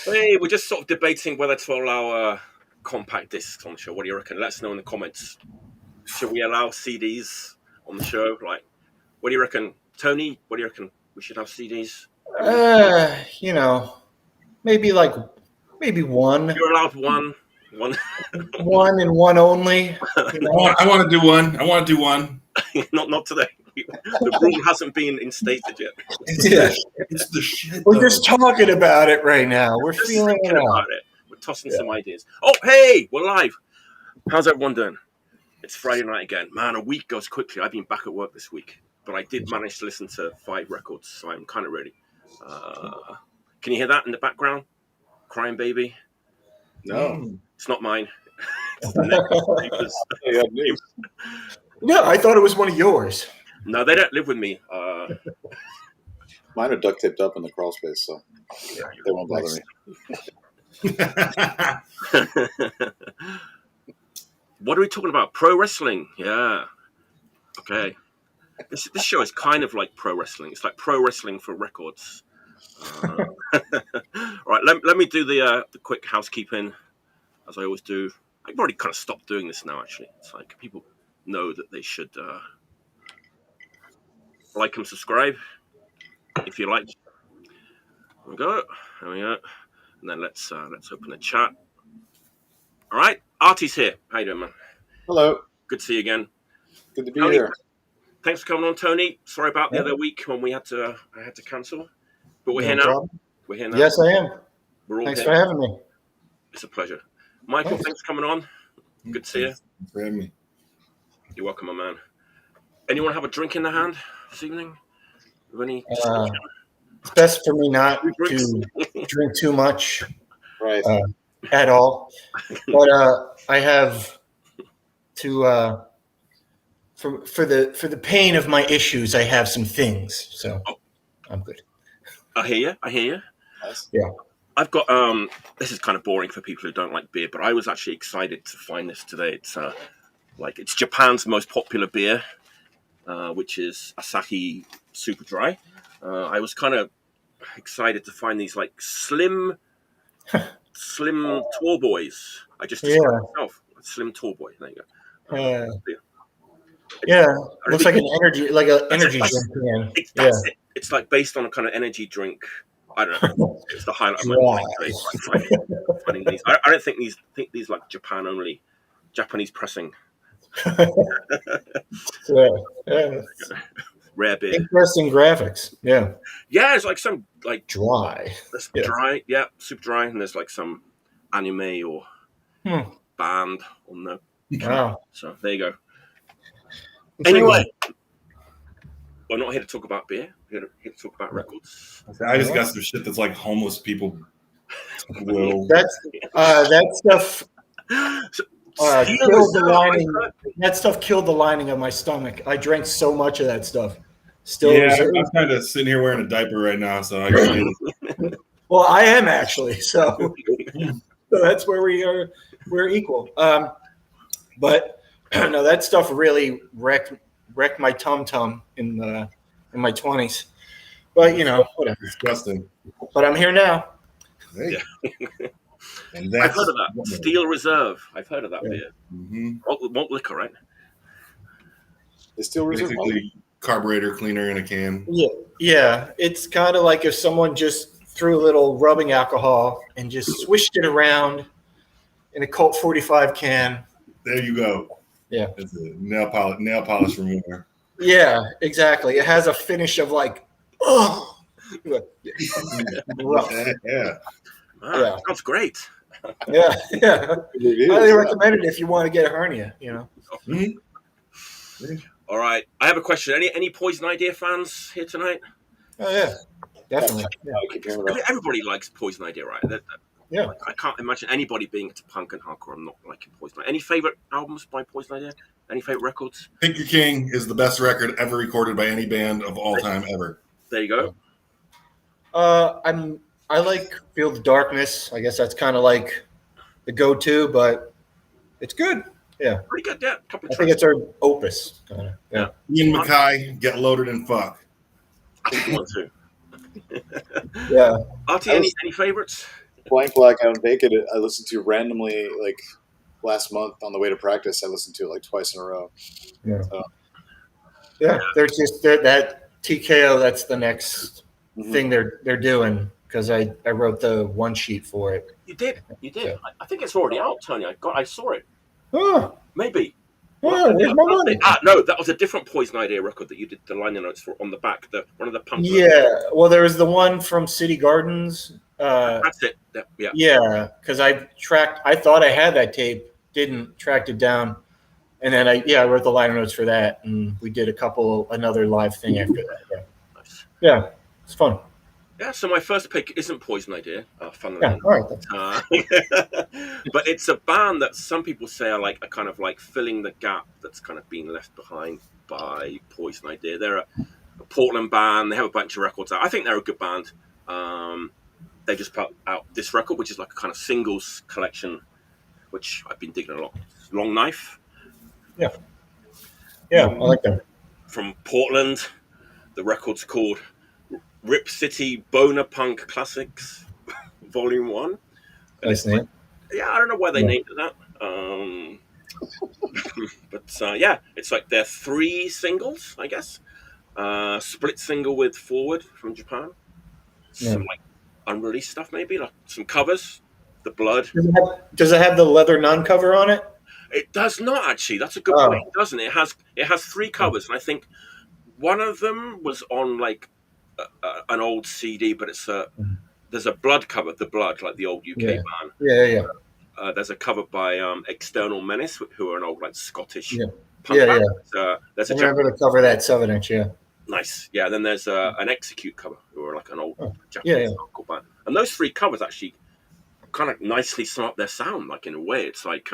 Hey, we're just sort of debating whether to allow compact discs on the show. What do you reckon? Let us know in the comments. Should we allow CDs on the show? Like, what do you reckon, Tony? What do you reckon? We should have CDs? You know, maybe one. You're allowed one. One and one only. You know? I want to do one. not today. The rule hasn't been instated yet. Yeah. It's the shit. We're just talking about it right now. We're just feeling it out. We're tossing some ideas. Oh, hey, we're live. How's everyone doing? It's Friday night again. Man, a week goes quickly. I've been back at work this week, but I did manage to listen to 5 records, so I'm kind of ready. Can you hear that in the background? Crying Baby? No. It's not mine. It's the next. No, I thought it was one of yours. No, they don't live with me. Mine are duct taped up in the crawl space, so they won't bother me. What are we talking about? Pro wrestling. Yeah. Okay. This show is kind of like pro wrestling. It's like pro wrestling for records. All right. Let me do the quick housekeeping, as I always do. I've already kind of stopped doing this now. Actually, it's like people know that they should like and subscribe if you like. There we go. And then let's open the chat. All right, Artie's here. How you doing, man? Hello. Good to see you again. Good to be Tony, here. Thanks for coming on, Tony. Sorry about the other week when I had to cancel, but we're here now. Problem. We're here now. Yes, I am. We're all Thanks here. for having me. It's a pleasure. Michael, thanks for coming on. Good to see you. Thanks for having me. You're welcome, my man. Anyone have a drink in their hand this evening? Have any? It's best for me not to drink too much, Right. at all. But I have to for the pain of my issues. I have some things, so I'm good. I hear you. Nice. Yeah. I've got this is kind of boring for people who don't like beer, but I was actually excited to find this today. It's it's Japan's most popular beer, which is Asahi Super Dry. I was kind of excited to find these like slim tall boys. I just described myself, slim tall boy. There you go. Yeah, looks like an energy drink can. It. It's like based on a kind of energy drink. I don't know. It's the highlight of my life today. Finding these. I don't think these like Japanese pressing. Rare beer. Interesting graphics. Yeah. Yeah, it's like some like dry. Dry. Yeah, super dry. And there's like some anime or band on the. Wow. So there you go. Anyway, we're not here to talk about beer. We're here to talk about records. I just got some shit that's like homeless people. That stuff killed the lining. That stuff killed the lining of my stomach. I drank so much of that stuff. Still, I'm kind of sitting here wearing a diaper right now, so I can. Well, I am actually. So that's where we are. We're equal. But no, that stuff really wrecked my tum-tum in my 20s. But whatever. Disgusting. But I'm here now. Hey. And I've heard of that. Steel Reserve. I've heard of that beer. Mm-hmm. Malt liquor, right? It's Steel Reserve. Basically, carburetor cleaner in a can. Yeah. It's kind of like if someone just threw a little rubbing alcohol and just swished it around in a Colt 45 can. There you go. Yeah. It's a nail polish remover. Yeah, exactly. It has a finish of like, oh. Yeah. Wow, sounds great. Yeah. Highly recommend it if you want to get a hernia. Mm-hmm. All right, I have a question. Any Poison Idea fans here tonight? Oh yeah, definitely. Yeah. Everybody likes Poison Idea, right? Yeah. I can't imagine anybody being into punk and hardcore and not liking Poison Idea. Any favorite albums by Poison Idea? Any favorite records? Pick Your King is the best record ever recorded by any band of all time ever. There you go. I like Feel the Darkness. I guess that's kind of like the go-to, but it's good. Yeah. Pretty good, yeah. I think it's our opus. Yeah. Ian MacKaye, Get Loaded and Fuck. I think you want to. Yeah. Artie, any favorites? Blank Black on Naked, I listened to randomly like last month on the way to practice. I listened to it like twice in a row. Yeah. So, Yeah, they're just that TKO. That's the next thing they're doing because I wrote the one sheet for it. You did. So. I think it's already out, Tony. I saw it. Oh, Maybe. where's my money? No, that was a different Poison Idea record that you did the liner notes for on the back. One of the punk. Yeah, well, there was the one from City Gardens. That's it. Yeah. Yeah, because I thought I had that tape, didn't tracked it down, and then I wrote the liner notes for that, and we did another live thing after that. Yeah, Nice. Yeah, it's fun. Yeah, so my first pick isn't Poison Idea, funnily Yeah, enough. all right. But it's a band that some people say are kind of filling the gap that's kind of been left behind by Poison Idea. They're a Portland band. They have a bunch of records out. I think they're a good band. They just put out this record, which is like a kind of singles collection, which I've been digging a lot. Long Knife. Yeah, I like that. From Portland. The record's called Rip City Bonerpunk Classics, Volume 1. Nice name. Yeah, I don't know why they named it that. But it's like their 3 singles, I guess. Split single with Forward from Japan. Some unreleased stuff, maybe, like some covers. The Blood. Does it have the Leather Nun cover on it? It does not, actually. That's a good point, doesn't it? It has 3 covers, and I think one of them was on like an old CD, but there's a Blood cover, The Blood, like the old UK band. Yeah. There's a cover by External Menace, who are an old Scottish punk band. There's I remember to cover that 7-inch, Nice. Yeah, then there's an Execute cover, who are like an old Japanese hardcore band. And those 3 covers actually kind of nicely sum up their sound, like in a way. It's like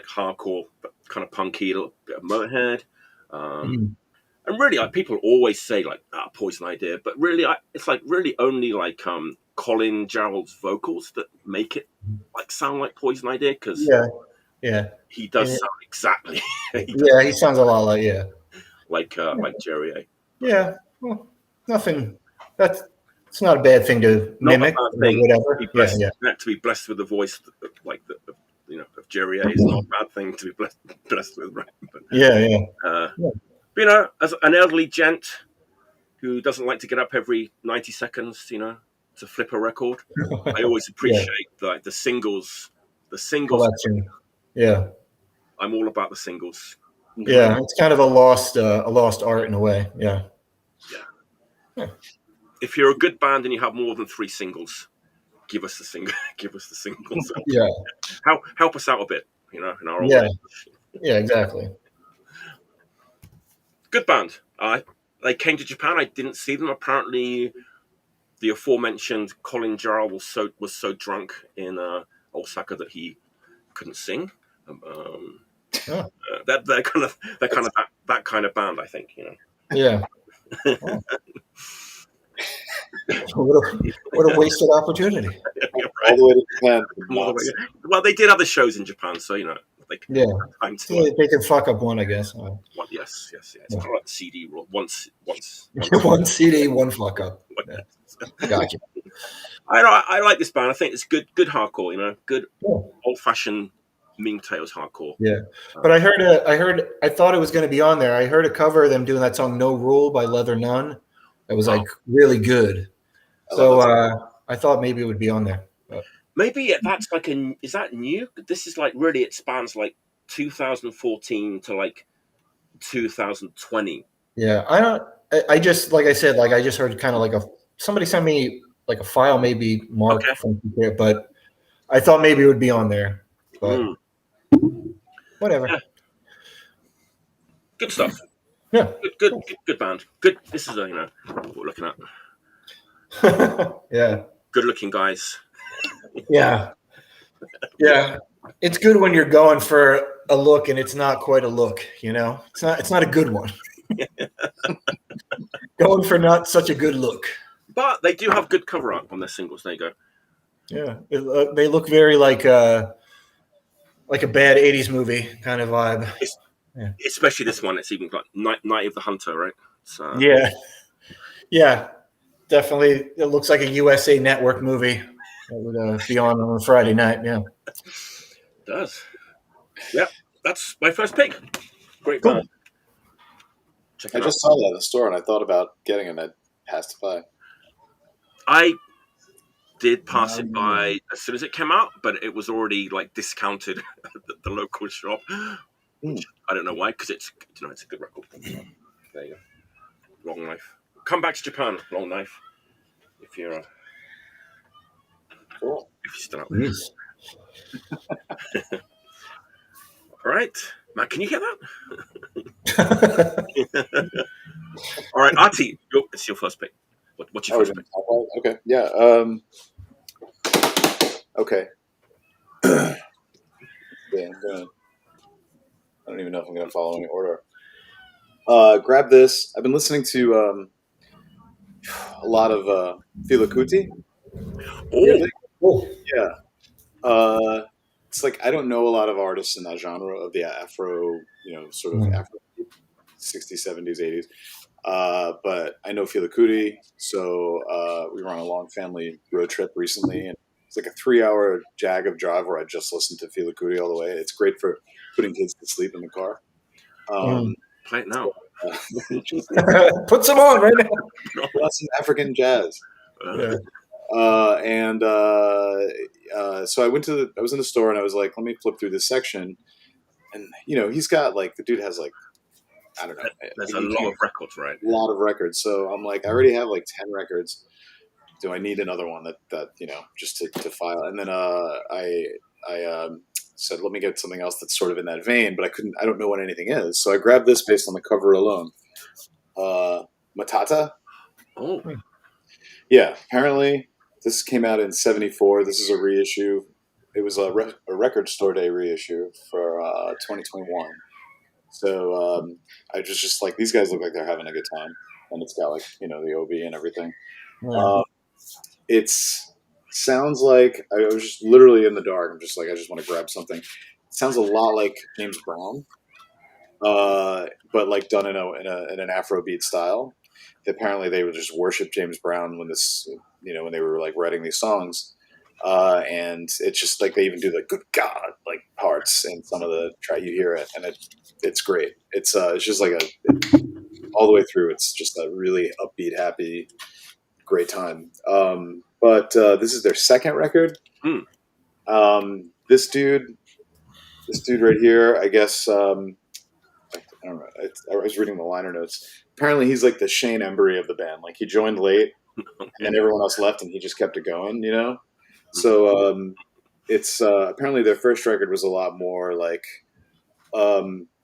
hardcore, but kind of punky, a little bit of Motorhead. And really, people always say Poison Idea, but really, it's really only Colin Jarrett's vocals that make it sound like Poison Idea, because he does sound exactly. He sounds a lot like like Jerry A. Yeah, well, nothing. It's not a bad thing to mimic. Or whatever. To be blessed with a voice of Jerry A is not a bad thing to be blessed with, right? But, but as an elderly gent who doesn't like to get up every 90 seconds, to flip a record, I always appreciate the singles. The singles collection. Yeah, I'm all about the singles. Yeah, it's kind of a lost art in a way. Yeah. If you're a good band and you have more than 3 singles, give us the singles. Yeah. Help us out a bit, in our old age. Yeah, exactly. Good band. They came to Japan. I didn't see them. Apparently, the aforementioned Colin Jarrell was so drunk in Osaka that he couldn't sing. They're kind of that kind of band, I think. Yeah. What a wasted opportunity. All the way to Japan. Well, they did other shows in Japan, so they can fuck up one, I guess. Yes. It's kind of like the CD rule. Once. One CD, one fuck up. Gotcha. I like this band. I think it's good hardcore. Good old fashioned Mean Tales hardcore. Yeah, but I thought it was going to be on there. I heard a cover of them doing that song "No Rule" by Leather Nun. That was really good. So I thought maybe it would be on there. But. Maybe that's is that new? This is really it spans 2014 to 2020. Yeah, I just I said I just heard kind of somebody sent me a file maybe marked from there, but I thought maybe it would be on there. But whatever. Yeah. Good stuff. Yeah. Good band. Good. This is what we're looking at. Yeah. Good looking guys. Yeah. Yeah. It's good when you're going for a look and it's not quite a look, It's not a good one. Going for not such a good look. But they do have good cover art on their singles. There you go. Yeah. They look very like a bad 80s movie kind of vibe. Especially this one. It's even Night of the Hunter, right? So. Yeah, definitely. It looks like a USA Network movie. would be on a Friday night. Yeah. It does. Yeah, that's my first pick. Great Cool. band. Check it I out. just saw that in the store, and I thought about getting it. I passed it by. I did pass it by as soon as it came out, but it was already like discounted at the local shop. Which I don't know why, because it's it's a good record. There you go. Long Knife. Come back to Japan. Long Knife. If you're Cool. if you're still out there. Yes. All right, Matt. Can you hear that? All right, Artie. It's your first pick. What's your first pick? Okay. Yeah. Okay. Yeah, I don't even know if I'm going to follow any order. Grab this. I've been listening to a lot of Fela Kuti. Oh, Yeah. It's like I don't know a lot of artists in that genre of the Afro, sort of Afro 60s, 70s, 80s. But I know Fela Kuti, so we were on a long family road trip recently, and it's like a 3-hour jag of drive where I just listened to Fela Kuti all the way. It's great for putting kids to sleep in the car. play it now. Put some on right now. Some African jazz. Yeah. So I was in the store and I was like, let me flip through this section, and he's got like the dude has like I don't know. There's a lot of records, right? A lot of records. So I'm like, I already have like 10 records. Do I need another one that just to file? And then I said, let me get something else that's sort of in that vein, but I don't know what anything is. So I grabbed this based on the cover alone. Matata. Oh. Yeah. Apparently this came out in 1974. This is a reissue. It was a record store day reissue for 2021. So I just like, these guys look like they're having a good time, and it's got like the OB and everything. Yeah. It sounds like I was just literally in the dark. I'm just like, I just want to grab something. It sounds a lot like James Brown, but like done in an Afrobeat style. Apparently, they would just worship James Brown when they were like writing these songs. And it's just like they even do the good God like parts in some of the track. You hear it, and it's great. It's just like all the way through. It's just a really upbeat, happy, great time. But this is their second record. This dude right here, I guess. I don't know. I was reading the liner notes. Apparently, he's like the Shane Embury of the band. Like he joined late, and then everyone else left, and he just kept it going. So it's apparently their first record was a lot more like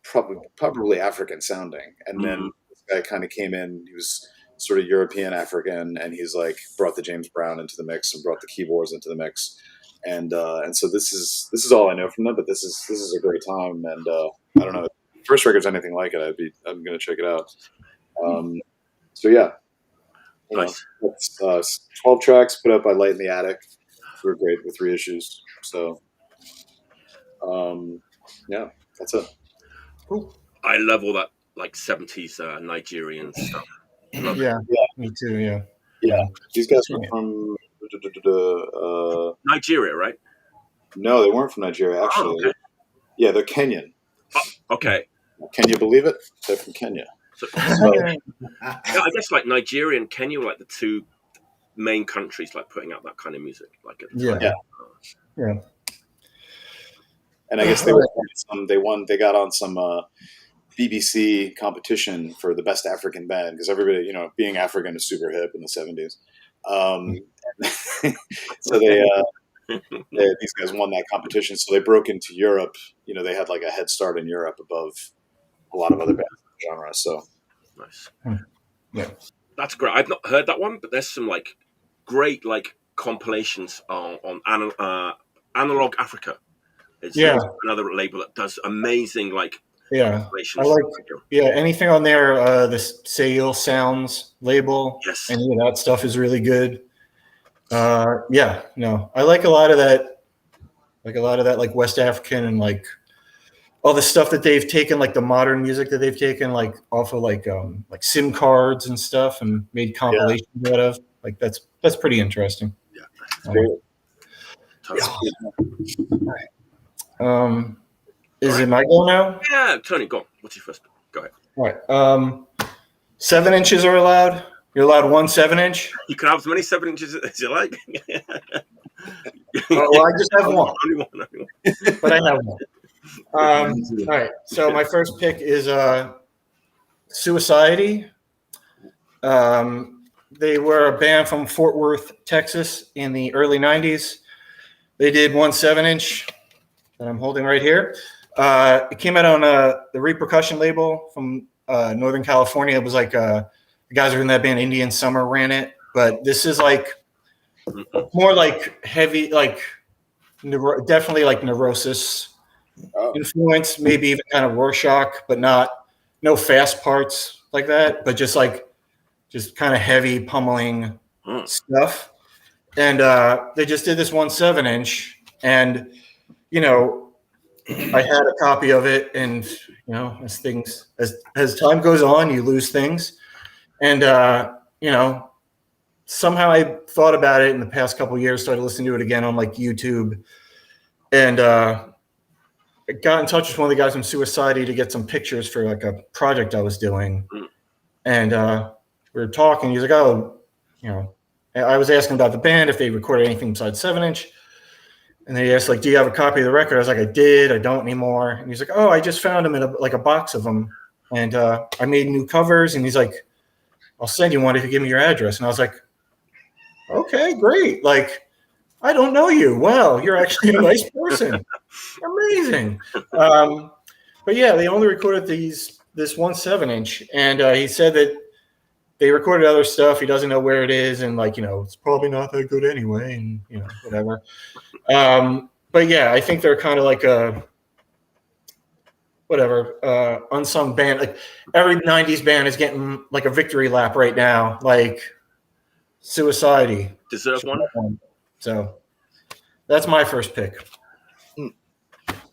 probably African sounding, and then this guy kind of came in. He was sort of European African, and he's like brought the James Brown into the mix and brought the keyboards into the mix, and so this is all I know from them. But this is a great time, and I don't know if the first record's anything like it. I'm gonna check it out. So yeah. Nice. It's 12 tracks put up by Light in the Attic. We're great with reissues. So, yeah, that's it. Cool. I love all that like 70s Nigerian stuff. Yeah, me too. Yeah. These guys were from Nigeria, right? No, they weren't from Nigeria, actually. Oh, okay. Yeah, they're Kenyan. Okay. Can you believe it? They're from Kenya. So, yeah, I guess like Nigeria and Kenya were like the two main countries like putting out that kind of music. Like at the time. Yeah. And I guess they got on some BBC competition for the best African band, because everybody, being African is super hip in the 70s. So these guys won that competition. So they broke into Europe. They had like a head start in Europe above a lot of other bands in the genre. So Nice. Yeah. That's great. I've not heard that one, but there's some like great like compilations on Analog Africa. It's another label that does amazing like compilations. I like anything on there. The Sail Sounds label. Yes. Any of that stuff is really good. I like a lot of that. Like West African and like all the stuff that they've taken, like the modern music that they've taken, like off of like SIM cards and stuff, and made compilations out of. Like that's pretty interesting. Yeah, Tony. Is it my go now? Yeah, Tony, go on. What's your first? Go ahead. All right. 7 inches are allowed. You're allowed 1 7-inch. You can have as many 7 inches as you like. Well, I just have one. Only one. But I have one. All right. So my first pick is Suiciety. They were a band from Fort Worth, Texas in the early 90s. They did 1 7-inch that I'm holding right here. It came out on the Repercussion label from Northern California. It was like the guys who were in that band Indian Summer ran it. But this is like more like heavy, like definitely like Neurosis influence, maybe even kind of Rorschach, but no fast parts like that, but just kind of heavy pummeling stuff. And they just did this 1 7-inch, and I had a copy of it, and as time goes on, you lose things, and somehow I thought about it in the past couple of years, started listening to it again on like YouTube, and I got in touch with one of the guys from Suiciety to get some pictures for like a project I was doing, and we were talking. He's like, "Oh, I was asking about the band if they recorded anything besides 7-inch." And then he asked, like, "Do you have a copy of the record?" I was like, "I did. I don't anymore." And he's like, "Oh, I just found them in a box of them. And I made new covers." And he's like, "I'll send you one if you give me your address." And I was like, "Okay, great. Like, I don't know you. Wow, you're actually a nice person. Amazing." But yeah, they only recorded this 1 7-inch. And he said that they recorded other stuff. He doesn't know where it is. And it's probably not that good anyway. And, whatever. But yeah, I think they're kind of like a unsung band. Like every 90s band is getting like a victory lap right now, like Suiciety. Deserve one. So that's my first pick.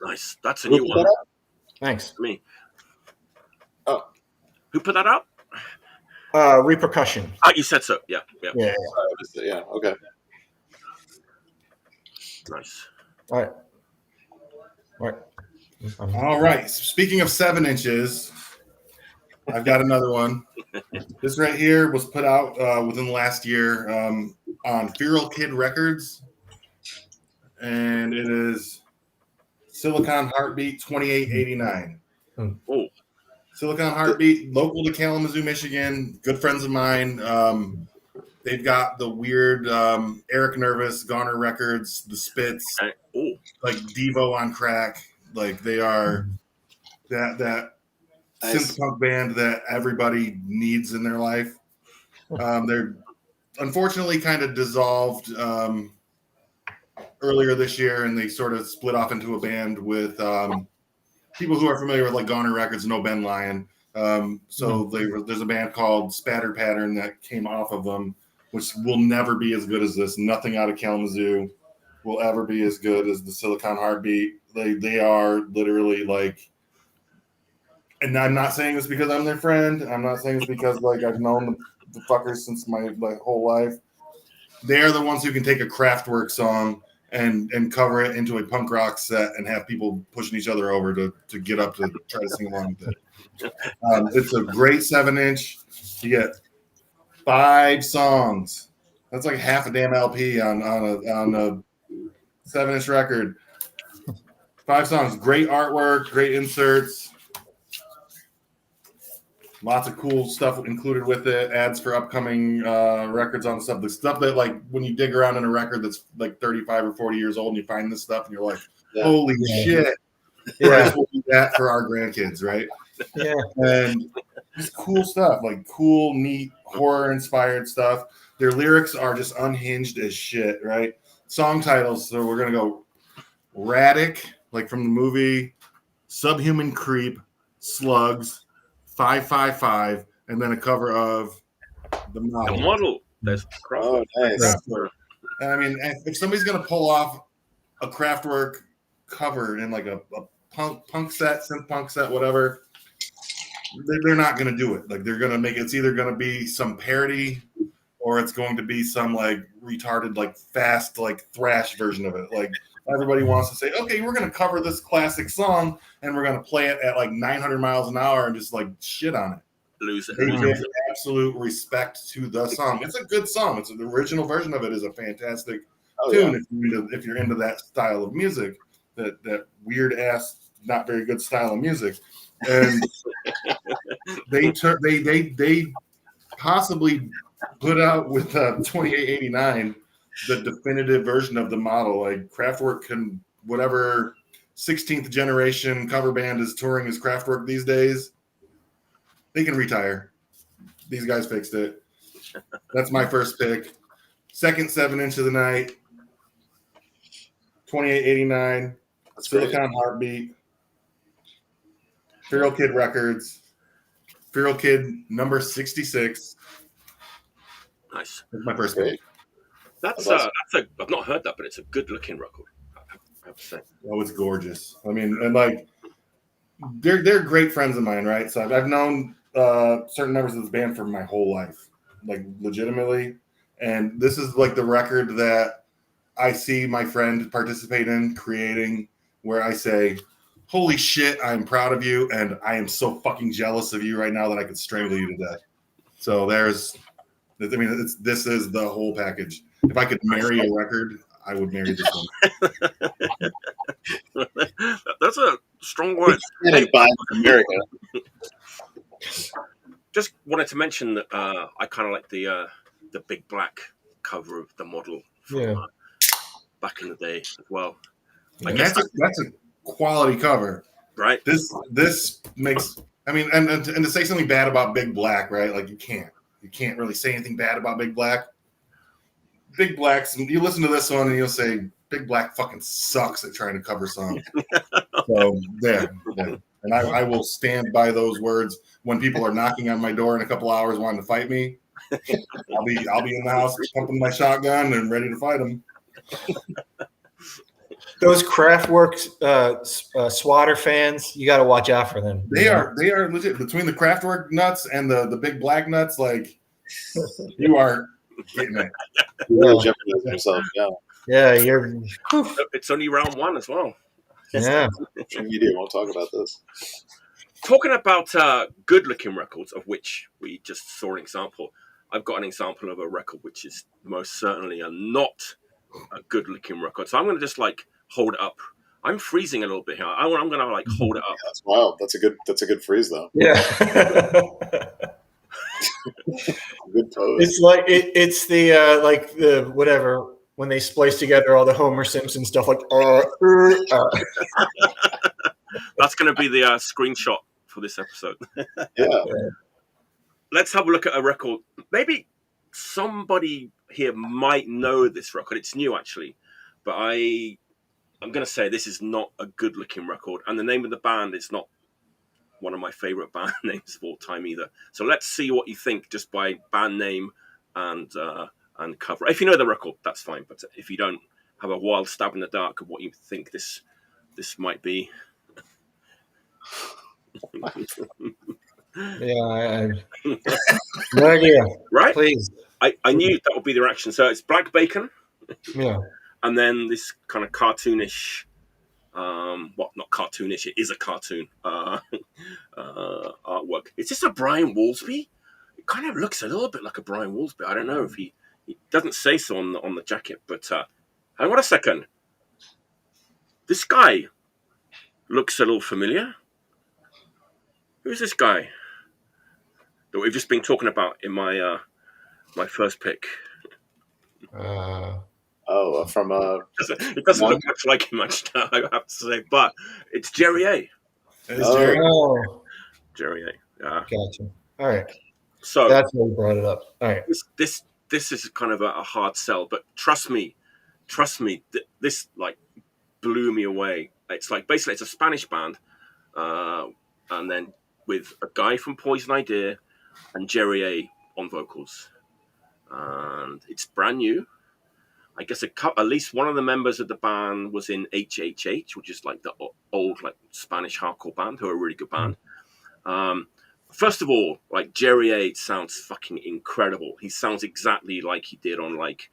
Nice. That's a new one. Thanks. Me. Oh. Who put that up? Repercussion. Oh, you said so. Yeah. Yeah. Okay. Nice. All right. Speaking of 7 inches, I've got another one. This right here was put out within the last year on Feral Kid Records, and it is Silicon Heartbeat 2889. Oh. Silicon Heartbeat, local to Kalamazoo, Michigan. Good friends of mine. They've got the weird Eric Nervous, Goner Records, the Spits, like Devo on crack. Like they are that synth punk band that everybody needs in their life. They're unfortunately kind of dissolved earlier this year, and they sort of split off into a band with people who are familiar with like Goner Records know Ben Lyon. There's a band called Spatter Pattern that came off of them, which will never be as good as this. Nothing out of Kalamazoo will ever be as good as the Silicon Heartbeat. They are literally like, and I'm not saying this because I'm their friend. I'm not saying this because like I've known the fuckers since my whole life. They are the ones who can take a Kraftwerk song and cover it into a punk rock set and have people pushing each other over to get up to try to sing along with it. It's a great 7-inch. You get 5 songs. That's like half a damn LP on a 7-inch record. 5 songs. Great artwork, great inserts. Lots of cool stuff included with it. Ads for upcoming records on stuff. The stuff that, like, when you dig around in a record that's like 35 or 40 years old and you find this stuff and you're like, holy shit. Yeah. We'll do that for our grandkids, right? Yeah. And just cool stuff, like cool, neat, horror-inspired stuff. Their lyrics are just unhinged as shit, right? Song titles. So we're going to go Radic, like from the movie, Subhuman Creep, Slugs, 555, and then a cover of the model. The model. That's oh, nice. And I mean, if somebody's gonna pull off a Kraftwerk cover in like a punk set, synth punk set, whatever, they're not gonna do it. Like they're gonna make it's either gonna be some parody or it's going to be some like retarded, like fast, like thrash version of it. Like everybody wants to say, okay, we're going to cover this classic song and we're going to play it at like 900 miles an hour and just like shit on it. Lose it. They give absolute respect to the song. It's a good song. It's the original version of it is a fantastic tune. Yeah. If you're into that style of music, that weird ass, not very good style of music, and they possibly put out with 2889 the definitive version of the model. Like Kraftwerk can, whatever 16th generation cover band is touring as Kraftwerk these days, they can retire. These guys fixed it. That's my first pick. Second 7-inch of the night, 2889, Silicon Heartbeat, Feral Kid Records, Feral Kid number 66. Nice. That's my first pick. That's I've not heard that, but it's a good looking record, I have to say. Oh, it's gorgeous. I mean, and like they're great friends of mine, right? So I've known certain members of this band for my whole life, like legitimately. And this is like the record that I see my friend participate in creating, where I say, holy shit, I'm proud of you, and I am so fucking jealous of you right now that I could strangle you to death. So this is the whole package. If I could marry a record, I would marry this one. That's a strong word. Hey, buy America. Just wanted to mention that I kind of like the big black cover of the model from back in the day as well. I guess that's a quality cover, right? This makes, I mean, and to say something bad about Big Black, right? Like you can't really say anything bad about Big Black. Big Black's, you listen to this one and you'll say Big Black fucking sucks at trying to cover songs. So yeah. And I will stand by those words when people are knocking on my door in a couple hours wanting to fight me. I'll be in the house pumping my shotgun and ready to fight them. Those Kraftwerk swatter fans, you got to watch out for them. They are legit. Between the Kraftwerk nuts and the Big Black nuts, like you are getting it. You're jeopardizing yourself. Yeah, you're. It's only round one as well. Yeah. Media won't talk about this. Talking about good-looking records, of which we just saw an example. I've got an example of a record which is most certainly not a good-looking record. So I'm going to just like hold it up. I'm freezing a little bit here. I'm going to like hold it up. That's wild. That's a good freeze though. Yeah. Good pose. It's like it's the whatever when they splice together all the Homer Simpson stuff like. That's going to be the screenshot for this episode. Yeah. Let's have a look at a record. Maybe somebody here might know this record. It's new actually, but I'm going to say this is not a good-looking record, and the name of the band is not one of my favorite band names of all time either. So let's see what you think just by band name and cover. If you know the record, that's fine. But if you don't, have a wild stab in the dark of what you think this might be. Yeah, no idea. Right? Please. I knew that would be the reaction. So it's Black Bacon. Yeah. And then this kind of cartoonish, well, not cartoonish, it is a cartoon artwork. Is this a Brian Woolsby? It kind of looks a little bit like a Brian Woolsby. I don't know if he doesn't say so on the jacket, but hang on a second. This guy looks a little familiar. Who's this guy that we've just been talking about in my my first pick? From it doesn't look much like him, much, I have to say, but it's Jerry A. Jerry A. Yeah. Gotcha. All right. So that's why you brought it up. All right. This is kind of a hard sell, but trust me, this like blew me away. It's like basically it's a Spanish band, and then with a guy from Poison Idea and Jerry A on vocals, and it's brand new. I guess at least one of the members of the band was in HHH, which is like the old like Spanish hardcore band, who are a really good band. first of all, like Jerry A sounds fucking incredible. He sounds exactly like he did on like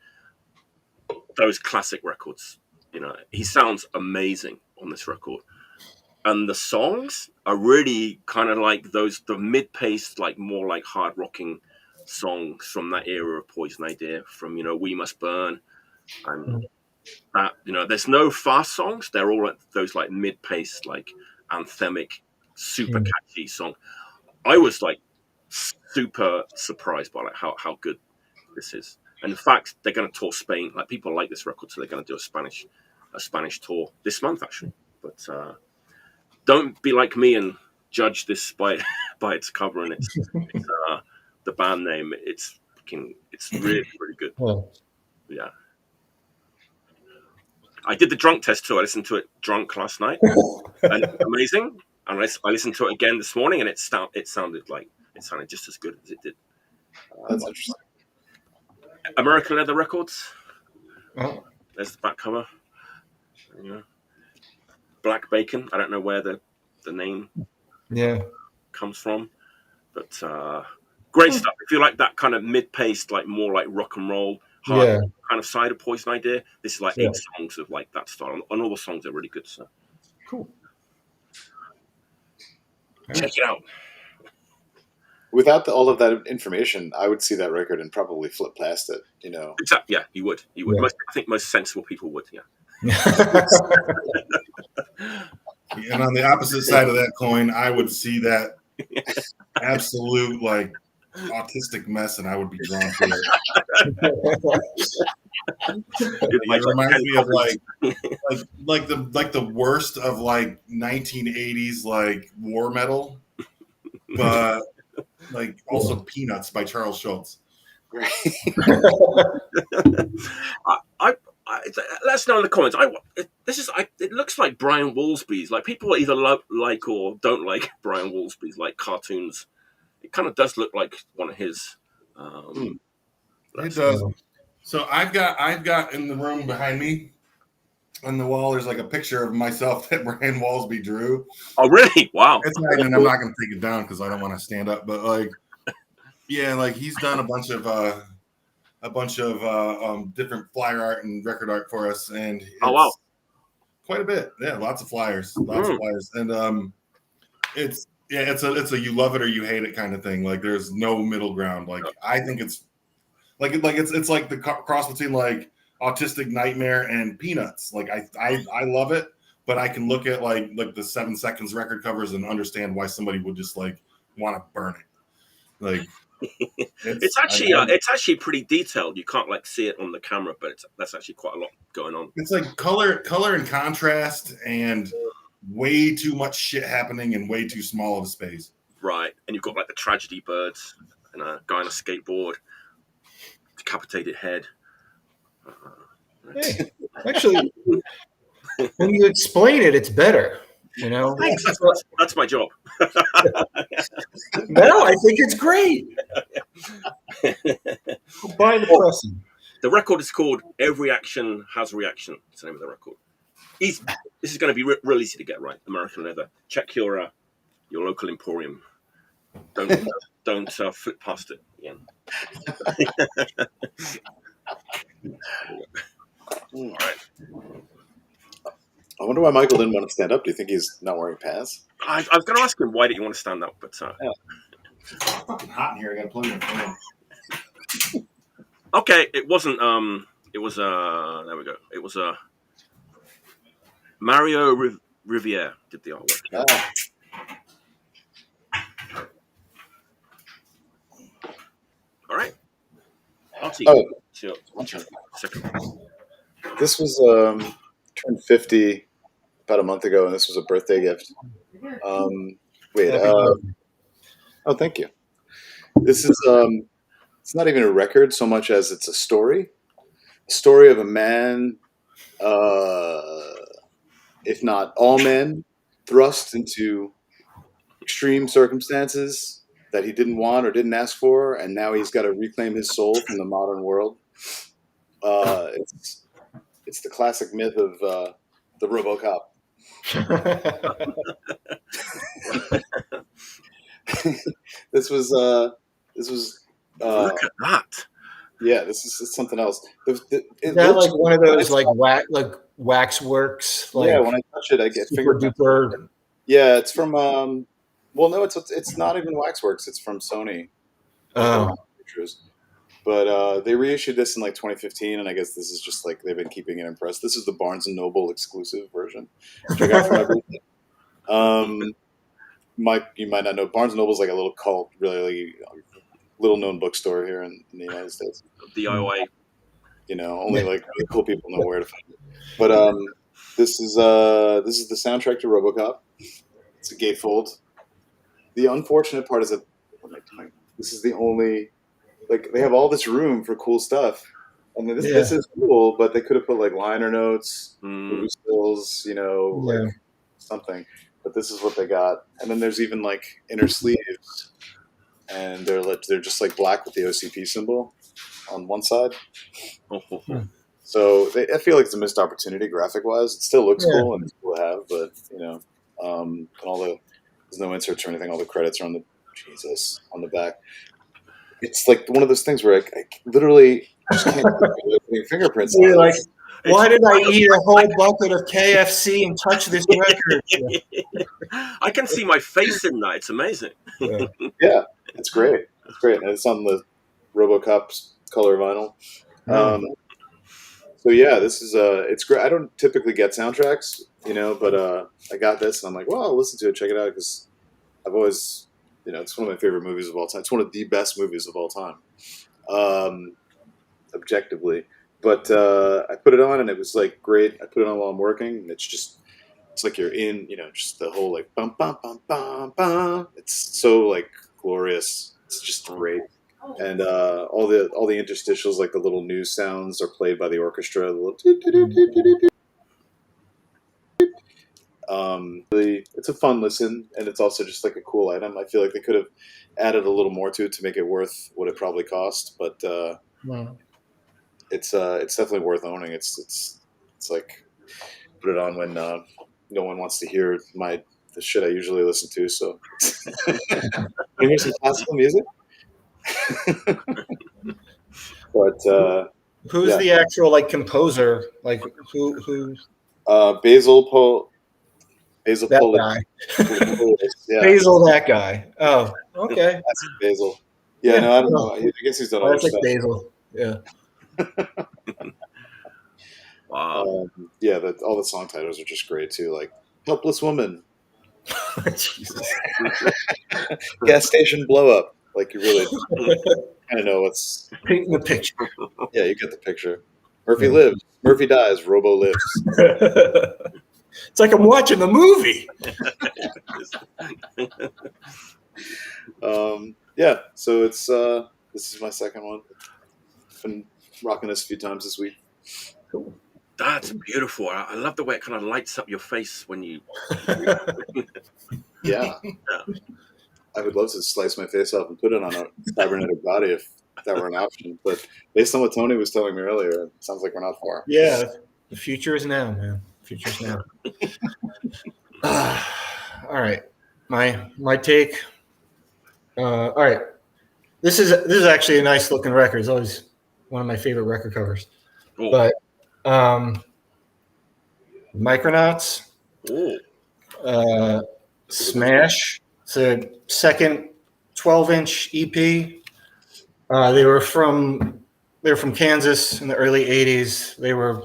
those classic records. You know, he sounds amazing on this record. And the songs are really kind of like the mid-paced, like more like hard rocking songs from that era of Poison Idea, from, you know, We Must Burn. And that, you know, there's no fast songs. They're all like those like mid-paced, like anthemic, super catchy song. I was like super surprised by like how good this is. And in fact, they're going to tour Spain. Like, people like this record, so they're going to do a Spanish tour this month, actually. But don't be like me and judge this by its cover and its the band name. It's really really good. Yeah. I did the drunk test too. I listened to it drunk last night, and amazing. And I listened to it again this morning, and it sounded just as good as it did. That's interesting. American Leather Records. Oh. There's the back cover. Yeah. Black Bacon. I don't know where the name comes from, but great stuff. If you like that kind of mid-paced, like more like rock and roll, hard kind of side of Poison Idea, this is like 8 songs of like that style, and all the songs are really good. So cool. Check it out. Without all of that information, I would see that record and probably flip past it. You know. Exactly. Yeah, you would. You would. Yeah. I think most sensible people would. Yeah. And on the opposite side of that coin, I would see that absolute like autistic mess, and I would be drawn to it. It reminds me of like the worst of like 1980s like war metal, but like also Peanuts by Charles Schultz. Right. I let us know in the comments. It looks like Brian Woolsby's. Like, people either like or don't like Brian Woolsby's like cartoons. It kind of does look like one of his. It does. So I've got in the room behind me on the wall. There's like a picture of myself that Brian Woolsby drew. Oh, really? Wow. It's not, and I'm not going to take it down because I don't want to stand up. But like, yeah, like he's done a bunch of different flyer art and record art for us, and wow, quite a bit. Yeah, lots of flyers, and it's a you love it or you hate it kind of thing. Like, there's no middle ground. Like, I think it's like the cross between like Autistic Nightmare and Peanuts. Like, I love it, but I can look at like the 7 seconds record covers and understand why somebody would just like want to burn it. Like, it's actually pretty detailed. You can't like see it on the camera, but that's actually quite a lot going on. It's like color and contrast, and way too much shit happening in way too small of a space. Right, and you've got like the tragedy birds and a guy on a skateboard, decapitated head. Hey, actually, when you explain it, it's better. You know, that's my job. No, I think it's great. Buy the pressing. The record is called "Every Action Has a Reaction." It's the name of the record. This is going to be real easy to get right. American Leather. Check your local emporium. Don't flip past it again. All right. I wonder why Michael didn't want to stand up. Do you think he's not wearing pants? I was going to ask him, why didn't you want to stand up? But it's fucking hot in here. I got to plug in the fan. Okay, it wasn't. It was there we go. It was Mario Riviere did the artwork. Ah. All right. Artie. This was turned 50 about a month ago, and this was a birthday gift. Oh, thank you. This is it's not even a record so much as it's a story of a man, if not all men, thrust into extreme circumstances that he didn't want or didn't ask for, and now he's got to reclaim his soul from the modern world. It's the classic myth of the RoboCop. This was Look at that. yeah, this is something else. Is that like one of those like waxworks? Like, yeah, when I touch it, I get super fingerprints. duper. Yeah, it's from well, no, it's not even Waxworks. It's from Sony. Oh, Pictures. But they reissued this in like 2015, and I guess this is just like they've been keeping it in press. This is the Barnes and Noble exclusive version, which I got for my birthday. You might not know, Barnes and Noble is like a little cult, really little known bookstore here in the United States. DIY. You know, only like really cool people know where to find it. But this is the soundtrack to RoboCop. It's a gatefold. The unfortunate part is that this is the only, like, they have all this room for cool stuff. I mean, this is cool, but they could have put like liner notes, movie stills, you know, like something. But this is what they got. And then there's even like inner sleeves, and they're just like black with the OCP symbol on one side. So I feel like it's a missed opportunity graphic wise. It still looks cool and it's cool to have, but you know, and there's no inserts or anything. All the credits are on the back. It's like one of those things where I literally just can't putting fingerprints on. You're like, why did I eat a whole bucket of KFC and touch this record? I can see my face in that. It's amazing. Yeah, it's great. It's great. And it's on the RoboCop's color vinyl. So yeah, this is it's great. I don't typically get soundtracks, you know, but I got this and I'm like, well, I'll listen to it, check it out, because I've always, you know, it's one of my favorite movies of all time. It's one of the best movies of all time, objectively. But I put it on and it was like great. I put it on while I'm working, and it's like you're in, you know, just the whole like bum bum bum bum bum. It's so like glorious. It's just great. And all the interstitials, like the little news sounds, are played by the orchestra. Really, it's a fun listen, and it's also just like a cool item. I feel like they could have added a little more to it to make it worth what it probably cost, but it's definitely worth owning. It's like put it on when no one wants to hear the shit I usually listen to. So, you hear some classical music. But who's the actual like composer? Like who? Basil That guy. Yeah. Basil, that guy. Oh, okay. That's Basil. Yeah, no, I don't know. I guess he's done other stuff. That's like Basil. Yeah. Wow. Yeah, all the song titles are just great too. Like "Helpless Woman," Jesus. "Gas Station Blow Up." Like you really kind of know what's painting the picture. Yeah, you get the picture. Murphy lives. Murphy dies. Robo lives. It's like I'm watching the movie. Yeah, so it's this is my second one. I've been rocking this a few times this week. Cool. That's beautiful. I love the way it kind of lights up your face when you. Yeah. I would love to slice my face off and put it on a cybernetic body if that were an option. But based on what Tony was telling me earlier, it sounds like we're not far. Yeah, the future is now, man. Future's now. All right, my take. All right, this is actually a nice looking record. It's always one of my favorite record covers. Cool. But Micronotz, Smash. It's a second 12-inch EP. They were from Kansas in the early '80s. They were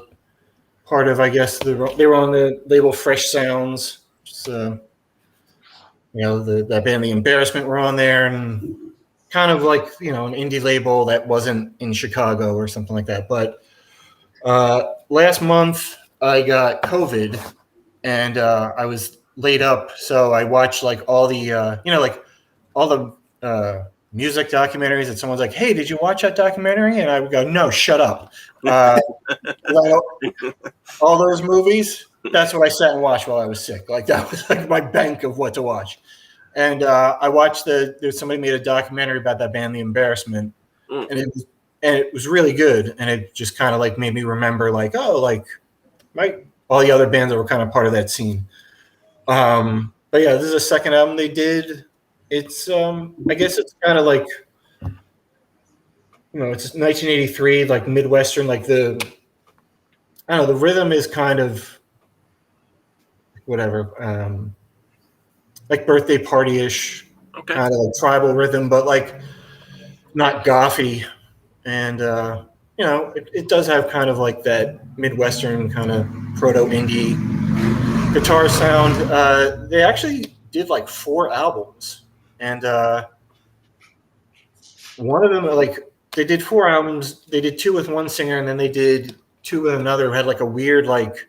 part of, I guess, they were on the label Fresh Sounds. Just, you know, that band The Embarrassment were on there, and kind of like, you know, an indie label that wasn't in Chicago or something like that. But last month I got COVID, and I was laid up, so I watched like all the you know, like all the music documentaries, and someone's like, "Hey, did you watch that documentary?" And I would go, "No, shut up." All those movies, that's what I sat and watched while I was sick. Like that was like my bank of what to watch. And I watched there's somebody made a documentary about that band, The Embarrassment, and it was really good. And it just kind of like made me remember, like, oh, like all the other bands that were kind of part of that scene. But yeah, this is the second album they did It's I guess it's kind of like, it's 1983, like Midwestern, like I don't know, the rhythm is kind of whatever, like birthday party-ish, Okay. kind of like tribal rhythm, but like not gothy. And it does have kind of like that Midwestern kind of proto-indie guitar sound. They actually did like 4 albums, and one of them, like, they did 4 albums. They did 2 with one singer, and then they did 2 with another who had like a weird, like,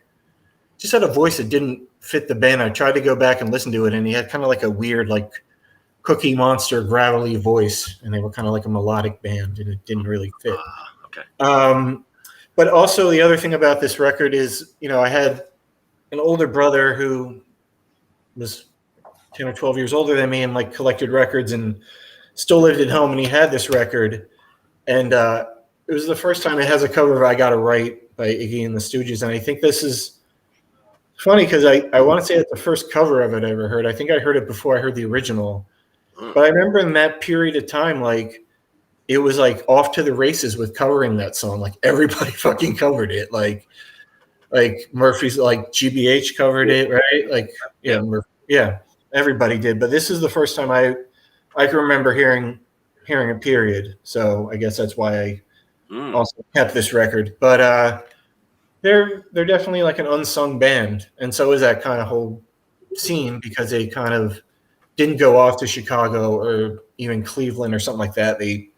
just had a voice that didn't fit the band. I tried to go back and listen to it, and he had kind of like a weird, like, Cookie Monster gravelly voice, and they were kind of like a melodic band, and it didn't really fit. Okay. But also the other thing about this record is, I had an older brother who was 10 or 12 years older than me and like collected records and still lived at home, and he had this record, and it was the first time it has a cover of I Got It Right by Iggy and the Stooges, and I think this is funny because I want to say it's the first cover of it I ever heard. I think I heard it before I heard the original, but I remember in that period of time, like, it was like off to the races with covering that song. Like, everybody fucking covered it. Like Murphy's, like, GBH covered it, right? Like, yeah, everybody did. But this is the first time I can remember hearing a period. So I guess that's why I also kept this record. But they're definitely like an unsung band, and so is that kind of whole scene, because they kind of didn't go off to Chicago or even Cleveland or something like that. They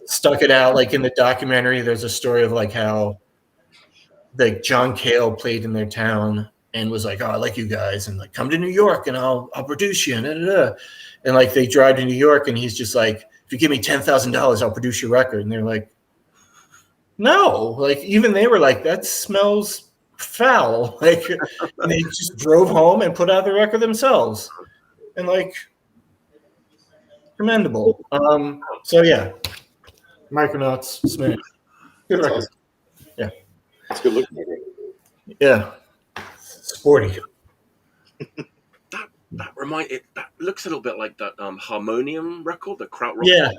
stuck it out. Like in the documentary, there's a story of like how like John Cale played in their town and was like, "Oh, I like you guys, and like come to New York and I'll produce you." And like they drive to New York, and he's just like, "If you give me $10,000, I'll produce your record." And they're like, "No!" Like even they were like, "That smells foul." Like, and they just drove home and put out the record themselves, and like, commendable. So yeah, Micronotz, smash. Good record. Awesome. Yeah, it's good looking. yeah, sporty. That looks a little bit like that Harmonium record, the Krautrock. Yeah,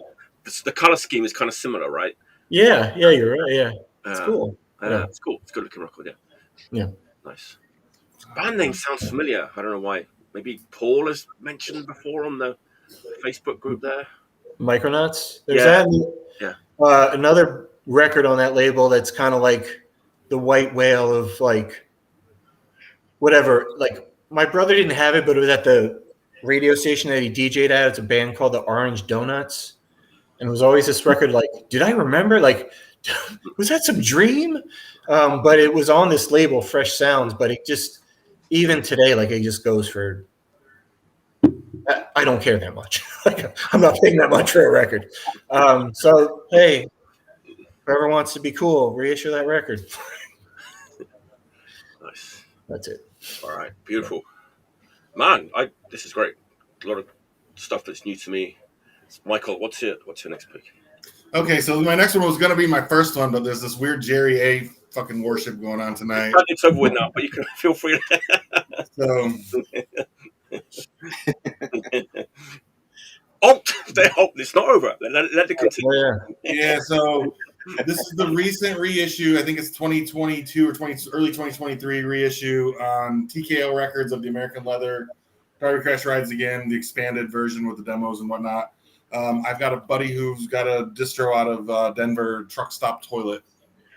the color scheme is kind of similar, right? yeah, you're right. Yeah, it's cool. Yeah. It's cool. It's a good looking record. Yeah, nice. Band name sounds familiar. I don't know why. Maybe Paul has mentioned before on the Facebook group there. Micronotz. There's another record on that label that's kind of like the white whale of like whatever. Like, my brother didn't have it, but it was at the radio station that he DJ'd at. It's a band called the Orange Donuts, and it was always this record. Like, did I remember? Like, was that some dream? But it was on this label, Fresh Sounds. But it just, even today, like, it just goes for. I don't care that much. Like, I'm not paying that much for a record. So hey, whoever wants to be cool, reissue that record. Nice. That's it. All right, beautiful, man. This is great. A lot of stuff that's new to me. Michael, what's your next pick? Okay, so my next one was going to be my first one, but there's this weird Jerry A fucking worship going on tonight. It's over with now, but you can feel free. So. It's not over. Let it continue. Yeah, so this is the recent reissue. I think it's 2022 or early 2023 reissue on TKO Records of the American Leather. Darby Crash Rides Again, the expanded version with the demos and whatnot. I've got a buddy who's got a distro out of Denver, Truck Stop Toilet.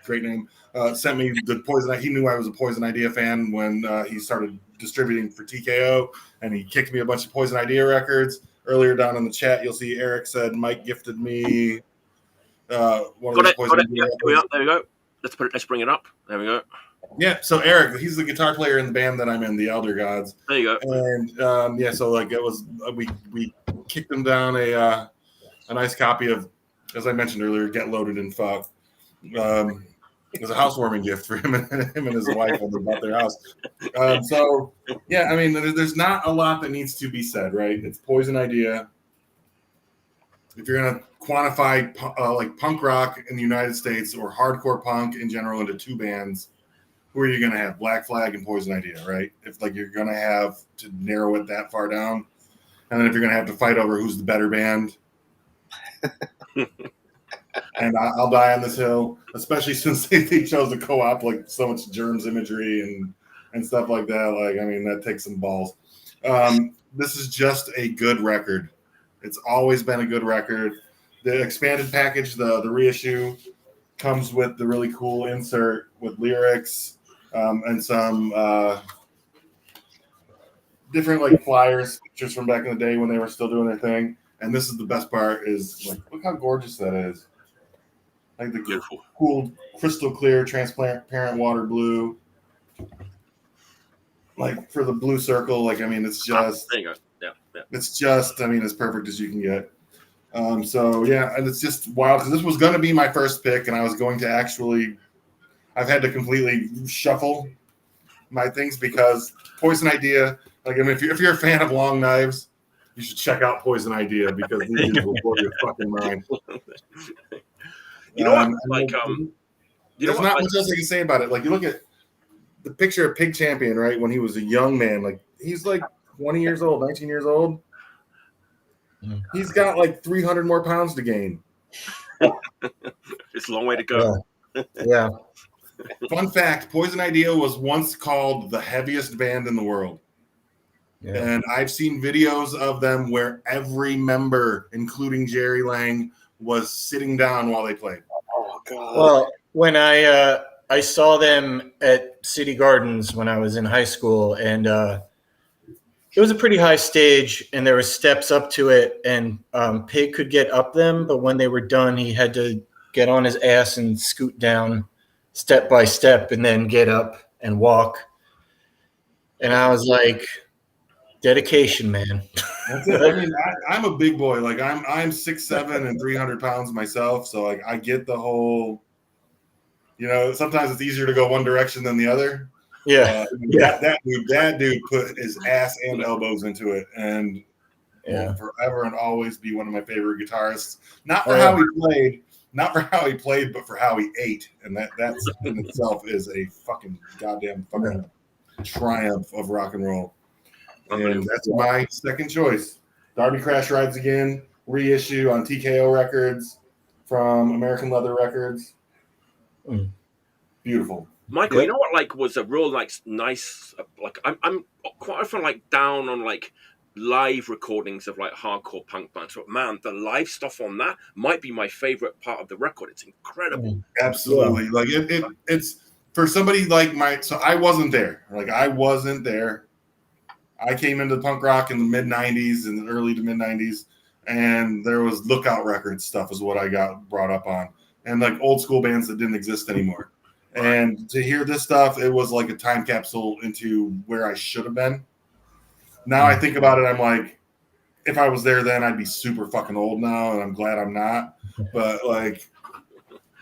Great name. Sent me the Poison. He knew I was a Poison Idea fan when he started distributing for TKO, and he kicked me a bunch of Poison Idea records. Earlier down in the chat, you'll see Eric said Mike gifted me one of those Poison Idea records. There we go. Let's bring it up. There we go. Yeah, so Eric, he's the guitar player in the band that I'm in, the Elder Gods. There you go. And so like it was, we kicked him down a nice copy of, as I mentioned earlier, Get Loaded and Fuck. It was a housewarming gift for him and his wife when they bought their house. So yeah, I mean, there's not a lot that needs to be said, right? It's Poison Idea. If you're gonna quantify like punk rock in the United States or hardcore punk in general into 2 bands, who are you going to have? Black Flag and Poison Idea, right? If like you're going to have to narrow it that far down. and then if you're gonna have to fight over who's the better band, and I'll die on this hill, especially since they chose to co-op like so much germs imagery and stuff like that. Like, I mean, that takes some balls. This is just a good record. It's always been a good record. The expanded package, the reissue, comes with the really cool insert with lyrics and some different like flyers, pictures from back in the day when they were still doing their thing. And this is the best part is like, look how gorgeous that is. Like the Beautiful. Cool, crystal clear, transparent water blue. Like for the blue circle, like, I mean, it's just, there you go. Yeah. it's just, I mean, as perfect as you can get. So yeah, and it's just wild because this was going to be my first pick, and I was going to actually, I've had to completely shuffle my things because Poison Idea, like, I mean, if you're a fan of Long Knives, you should check out Poison Idea because these dudes will blow your fucking mind. You know what? Like, there's not much else I can say about it. Like, you look at the picture of Pig Champion, right? When he was a young man, like he's like 20 years old, 19 years old. He's got like 300 more pounds to gain. It's a long way to go. Yeah. Fun fact, Poison Idea was once called the heaviest band in the world. Yeah. And I've seen videos of them where every member, including Jerry Lang, was sitting down while they played. Oh God! Well, when I saw them at City Gardens when I was in high school, and it was a pretty high stage, and there were steps up to it, and Pig could get up them, but when they were done, he had to get on his ass and scoot down step by step, and then get up and walk. And I was like, dedication, man. That's it. I mean, I'm a big boy. Like I'm 6'7" and 300 pounds myself. So like I get the whole, you know, sometimes it's easier to go one direction than the other. Yeah. That dude put his ass and elbows into it, and will forever and always be one of my favorite guitarists. Not for how he played, but for how he ate. And that's in itself is a fucking goddamn fucking triumph of rock and roll. And that's my second choice. Darby Crash Rides Again, reissue on TKO Records from American Leather Records. Beautiful. Michael, you know what? Like, was a real like nice. Like, I'm quite often like down on like live recordings of like hardcore punk bands. But man, the live stuff on that might be my favorite part of the record. It's incredible. Absolutely. Like it's for somebody like so I wasn't there. I came into punk rock in the mid 90s, in the early to mid 90s, and there was Lookout Records stuff is what I got brought up on, and like old school bands that didn't exist anymore. And to hear this stuff, it was like a time capsule into where I should have been. Now I think about it, I'm like, if I was there then, I'd be super fucking old now, and I'm glad I'm not. But like,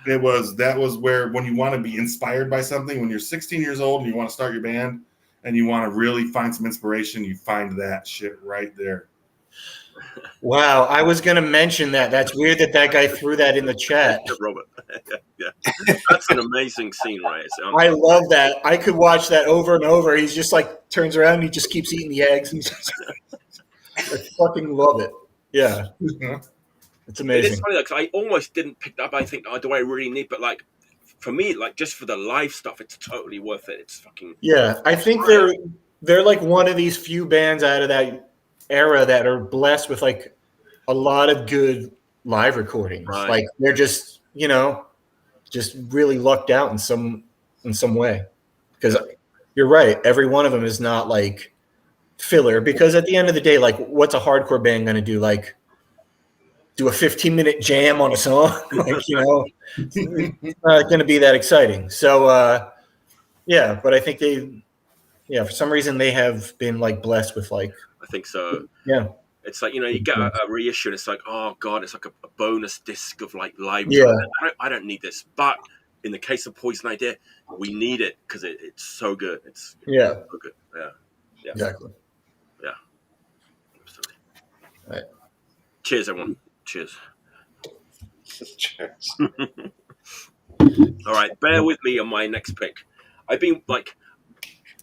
that was where, when you want to be inspired by something, when you're 16 years old and you want to start your band and you want to really find some inspiration, you find that shit right there. Wow, I was going to mention that. That's weird that guy threw that in the chat. Robert. Yeah. That's an amazing scene, right? I love that. I could watch that over and over. He's just like turns around and he just keeps eating the eggs. And I fucking love it. Yeah. It's amazing. It's funny, like, I almost didn't pick that up. I think, do I really need? But like, for me, like, just for the live stuff, it's totally worth it. It's fucking. Yeah, I think they're like one of these few bands out of that era that are blessed with like a lot of good live recordings. Right. Like they're just, you know, just really lucked out in some way. Because you're right, every one of them is not like filler. Because at the end of the day, like, what's a hardcore band going to do? Like, do a 15-minute jam on a song? Like, you know, it's not going to be that exciting. So, yeah, but I think for some reason they have been like blessed with like. I think so. Yeah. It's like, you know, you get a reissue and it's like, oh God, it's like a bonus disc of like live. Yeah. I don't need this. But in the case of Poison Idea, we need it because it's so good. It's so good. Yeah. Exactly. Yeah. Absolutely. All right. Cheers, everyone. Cheers. Cheers. All right, bear with me on my next pick. I've been like,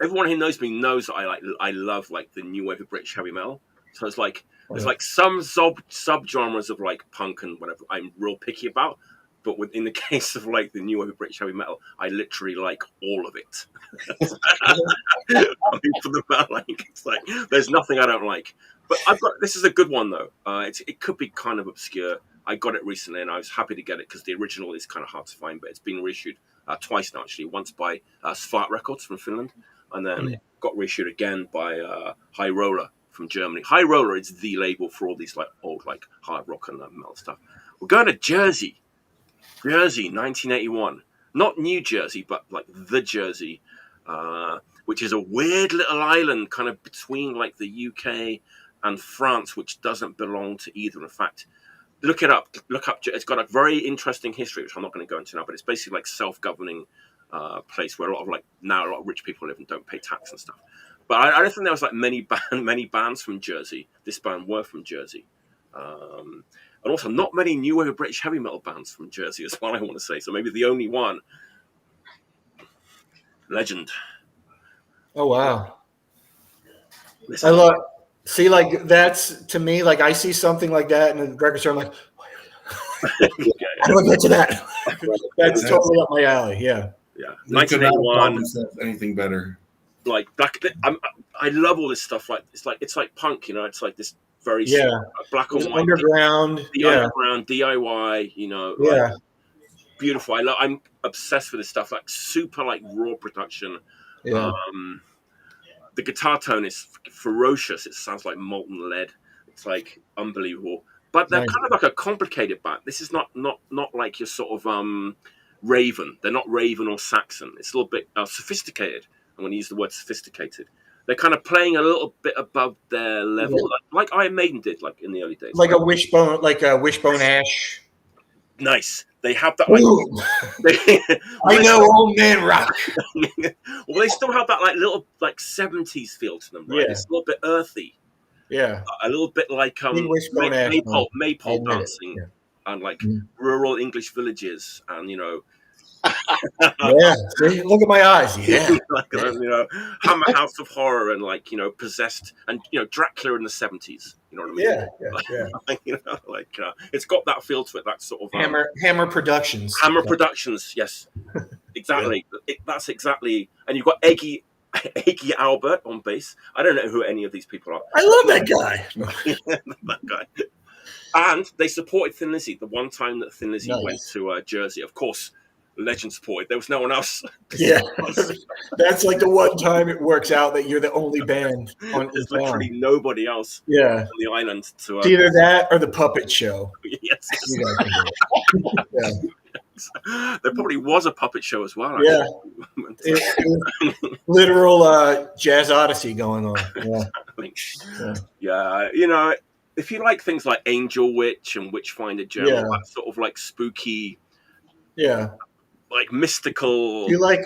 everyone who knows me knows that I love like the new wave of British heavy metal. So it's like There's like some subgenres of like punk and whatever I'm real picky about, but in the case of like the new wave of British heavy metal, I literally like all of it. I mean, for the like, it's like there's nothing I don't like. But this is a good one though. It could be kind of obscure. I got it recently, and I was happy to get it because the original is kind of hard to find, but it's been reissued twice now, actually. Once by Svart Records from Finland, and then it got reissued again by High Roller from Germany. High Roller is the label for all these like old like hard rock and metal stuff. We're going to Jersey, 1981. Not New Jersey, but like the Jersey, which is a weird little island kind of between like the UK and France, which doesn't belong to either. In fact, look it up. Look up. It's got a very interesting history, which I'm not going to go into now. But it's basically like self-governing place where a lot of rich people live and don't pay tax and stuff. But I don't think there was like many bands from Jersey. This band were from Jersey, and also not many new wave of British heavy metal bands from Jersey as well. I want to say so. Maybe the only one. Legend. Oh wow! I love. See, like that's to me, like I see something like that in the record store. I'm like, how do I get to that? That's totally up my alley. Yeah. 1981. Anything better? Like black. I love all this stuff. Like it's like punk. You know, it's like this very black and white underground. Underground DIY. You know. Like, beautiful. I'm obsessed with this stuff. Like super like raw production. Yeah. The guitar tone is ferocious. It sounds like molten lead. It's like unbelievable. But they're kind of like a complicated band. This is not like your sort of Raven. They're not Raven or Saxon. It's a little bit sophisticated. I'm going to use the word sophisticated. They're kind of playing a little bit above their level, like Iron Maiden did, like in the early days. Like a Wishbone Ash. Nice. They have that. Like, I know, old man rock. Well, they still have that like little like 70s feel to them, right? Yeah. It's a little bit earthy. Yeah. A little bit like maypole dancing and like rural English villages, and you know. See, look at my eyes. Yeah. Like, you know, Hammer House of Horror and like, you know, Possessed and, you know, Dracula in the 70s. You know what I mean? Yeah. You know, like it's got that feel to it, that sort of Hammer Productions. Hammer Productions, yes. Exactly. That's exactly. And you've got Eggy Albert on bass. I don't know who any of these people are. I love that guy. That guy. And they supported Thin Lizzy the one time that Thin Lizzy went to Jersey. Of course, Legend supported. There was no one else. Yeah, that's like the one time it works out that you're the only band on. There's literally nobody else. On the island to. It's either that or the puppet show. Yes. There probably was a puppet show as well. Literal Jazz Odyssey going on. Yeah, you know, if you like things like Angel Witch and Witchfinder Journal, that sort of like spooky. Yeah. Like mystical. Do you like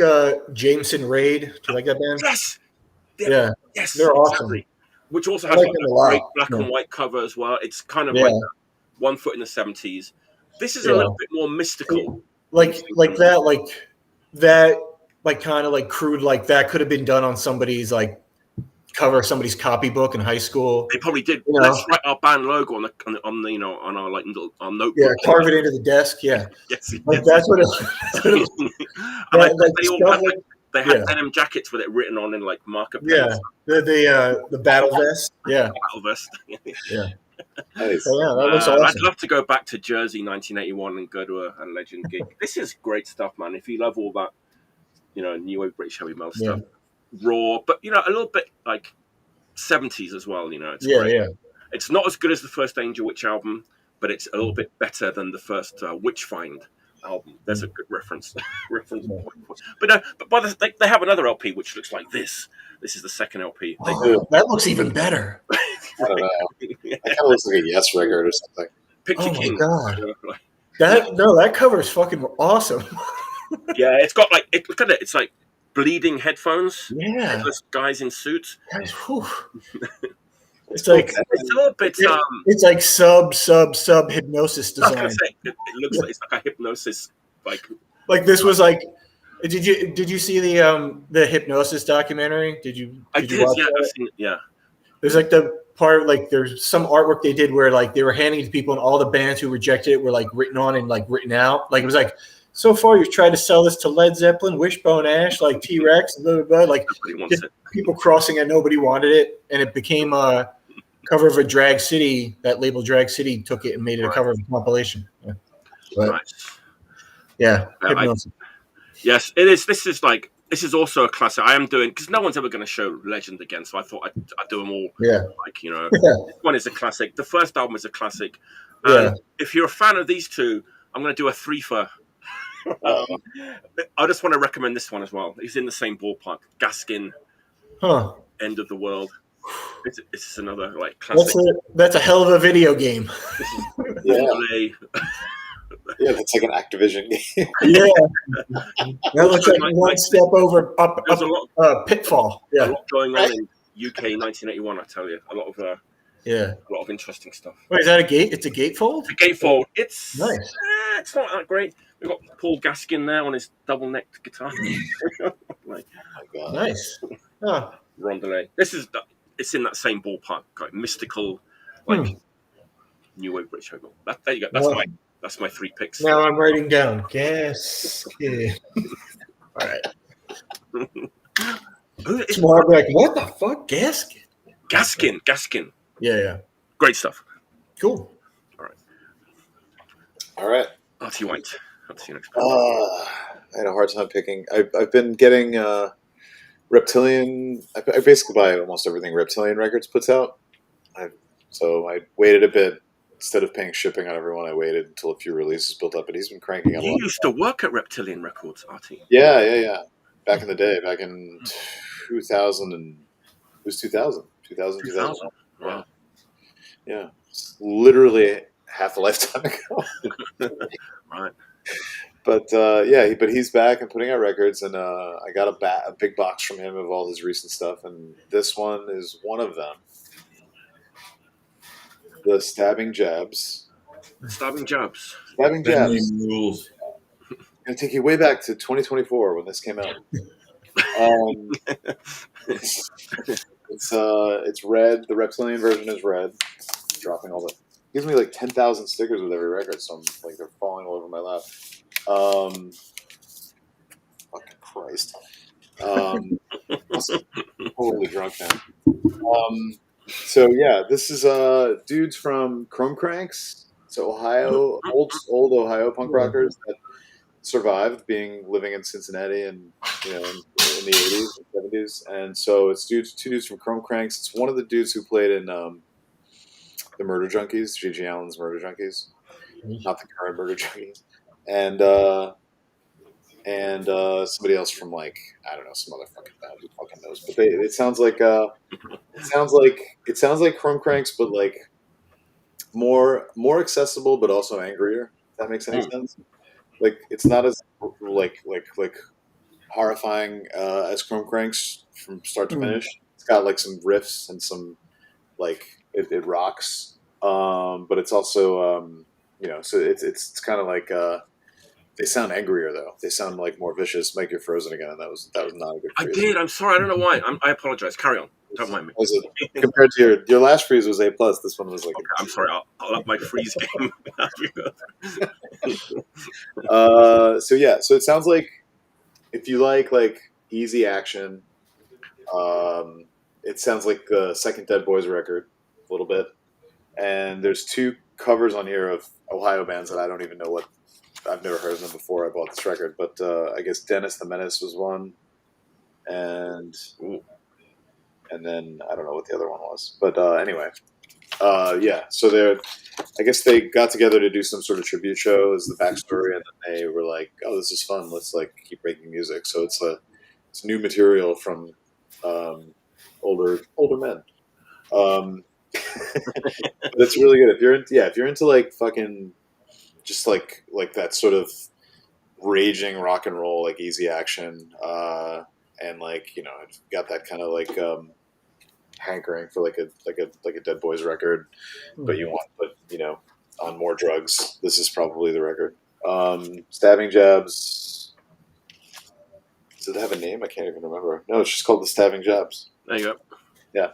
Jameson Raid? Do you like that band? Yes. Yes. They're awesome. Which also has like a great black and white cover as well. It's kind of like 1 foot in the 70s. This is a little bit more mystical. Like kind of like crude, like that could have been done on somebody's like cover of somebody's copybook in high school. They probably did. Let's write our band logo on the you know, on our like little our notebook. Yeah, carve it into the desk. Yeah, yes, like that's what it. They had denim jackets with it written on in like marker pens. Yeah, the battle vest. Yeah, battle vest. Nice. That looks awesome. I'd love to go back to Jersey, 1981, and go to a Legend gig. This is great stuff, man. If you love all that, you know, new wave British heavy metal stuff. Raw, but you know, a little bit like 70s as well. You know, it's great. It's not as good as the first Angel Witch album, but it's a little bit better than the first Witchfind album. There's a good reference. But they have another LP which looks like this. This is the second LP. That looks even better. I don't know. It kind of looks like a Yes record or something. Picture King. God. That cover is fucking awesome. Yeah, it's got like look at it. It's like bleeding headphones. Yeah, headless guys in suits. It's like it's a little bit. It's like sub hypnosis design. I was gonna say, it looks like it's like a hypnosis. Like this was like. Did you see the hypnosis documentary? Did you? I did. Watch I've that? seen it. Yeah. There's like the part like there's some artwork they did where like they were handing it to people and all the bands who rejected it were like written on and like written out. Like it was like, so far you've tried to sell this to Led Zeppelin, Wishbone Ash, like T-Rex, and blah, blah, blah. Like just people crossing it, nobody wanted it, and it became a cover of a Drag City. That label Drag City took it and made it a cover of a compilation. Yeah. But, nice. Yeah. Yes, it is. This is also a classic. I am doing because no one's ever going to show Legend again, so I thought I'd do them all. Yeah. Like this one is a classic. The first album is a classic. And if you're a fan of these two, I'm going to do a threefer. I just want to recommend this one as well. It's in the same ballpark. Gaskin, End of the World. It's another like classic. That's a hell of a video game. Yeah, that's like an Activision game. Yeah, that looks like one step over up Pitfall. Yeah, a lot going on in UK 1981. I tell you, a lot of interesting stuff. Wait, is that a gate? It's a gatefold. A gatefold. It's nice. It's not that great. We've got Paul Gaskin there on his double-necked guitar. Like, oh my God. Nice. Rondelay. It's in that same ballpark, like mystical, like new wave British heavy. There you go. That's my 3 picks. Now I'm writing down Gaskin. All right. Tomorrow, like, what the fuck, Gaskin? Gaskin. Yeah. Great stuff. Cool. All right. Artie White. That's your next. I had a hard time picking. I've been getting Reptilian. I basically buy almost everything Reptilian Records puts out. So I waited a bit. Instead of paying shipping on everyone, I waited until a few releases built up, but he's been cranking out a lot. You used to work at Reptilian Records, Artie. Yeah. Back in the day, back in 2000 and it was 2000. 2000. Wow. Yeah. It's literally half a lifetime ago. Right. But but he's back and putting out records, and I got a big box from him of all his recent stuff, and this one is one of them. The Stabbing Jabs. Stabbing Jabs. Rules. I'm going to take you way back to 2024 when this came out. It's red. The Reptilian version is red. Dropping all the... Gives me like 10,000 stickers with every record, so I'm like they're falling all over my lap. Fucking Christ. Totally drunk now. So yeah, this is dudes from Chrome Cranks. So old Ohio punk rockers that survived living in Cincinnati and in the 80s and 70s. And so it's two dudes from Chrome Cranks. It's one of the dudes who played in the Murder Junkies, G.G. Allen's Murder Junkies, not the current Murder Junkies, and somebody else from like I don't know some other fucking band who fucking knows. But it sounds like Chrome Cranks, but like more accessible, but also angrier. If that makes any sense. Like it's not as like horrifying as Chrome Cranks from start to finish. It's got like some riffs and some like it rocks, but it's also so it's kind of like. They sound angrier though. They sound like more vicious. Mike, you're frozen again. That was not a good freeze. I did. I'm sorry. I don't know why. I apologize. Carry on. Don't mind me. Compared to your last freeze was A+. This one was like. Okay, I'm sorry. I'll up my freeze game. So it sounds like if you like easy action, it sounds like the second Dead Boys record a little bit. And there's 2 covers on here of Ohio bands that I don't even know what. I've never heard of them before I bought this record, but I guess Dennis the Menace was one, and then I don't know what the other one was. But anyway, so I guess they got together to do some sort of tribute show as the backstory, and then they were like, "Oh, this is fun. Let's keep making music." So it's new material from older men. But it's really good if you're into like fucking. Just like that sort of raging rock and roll, like easy action, and I've got that kind of like hankering for like a Dead Boys record, but on more drugs. This is probably the record. Stabbing Jabs. Does it have a name? I can't even remember. No, it's just called the Stabbing Jabs. There you go. Yeah.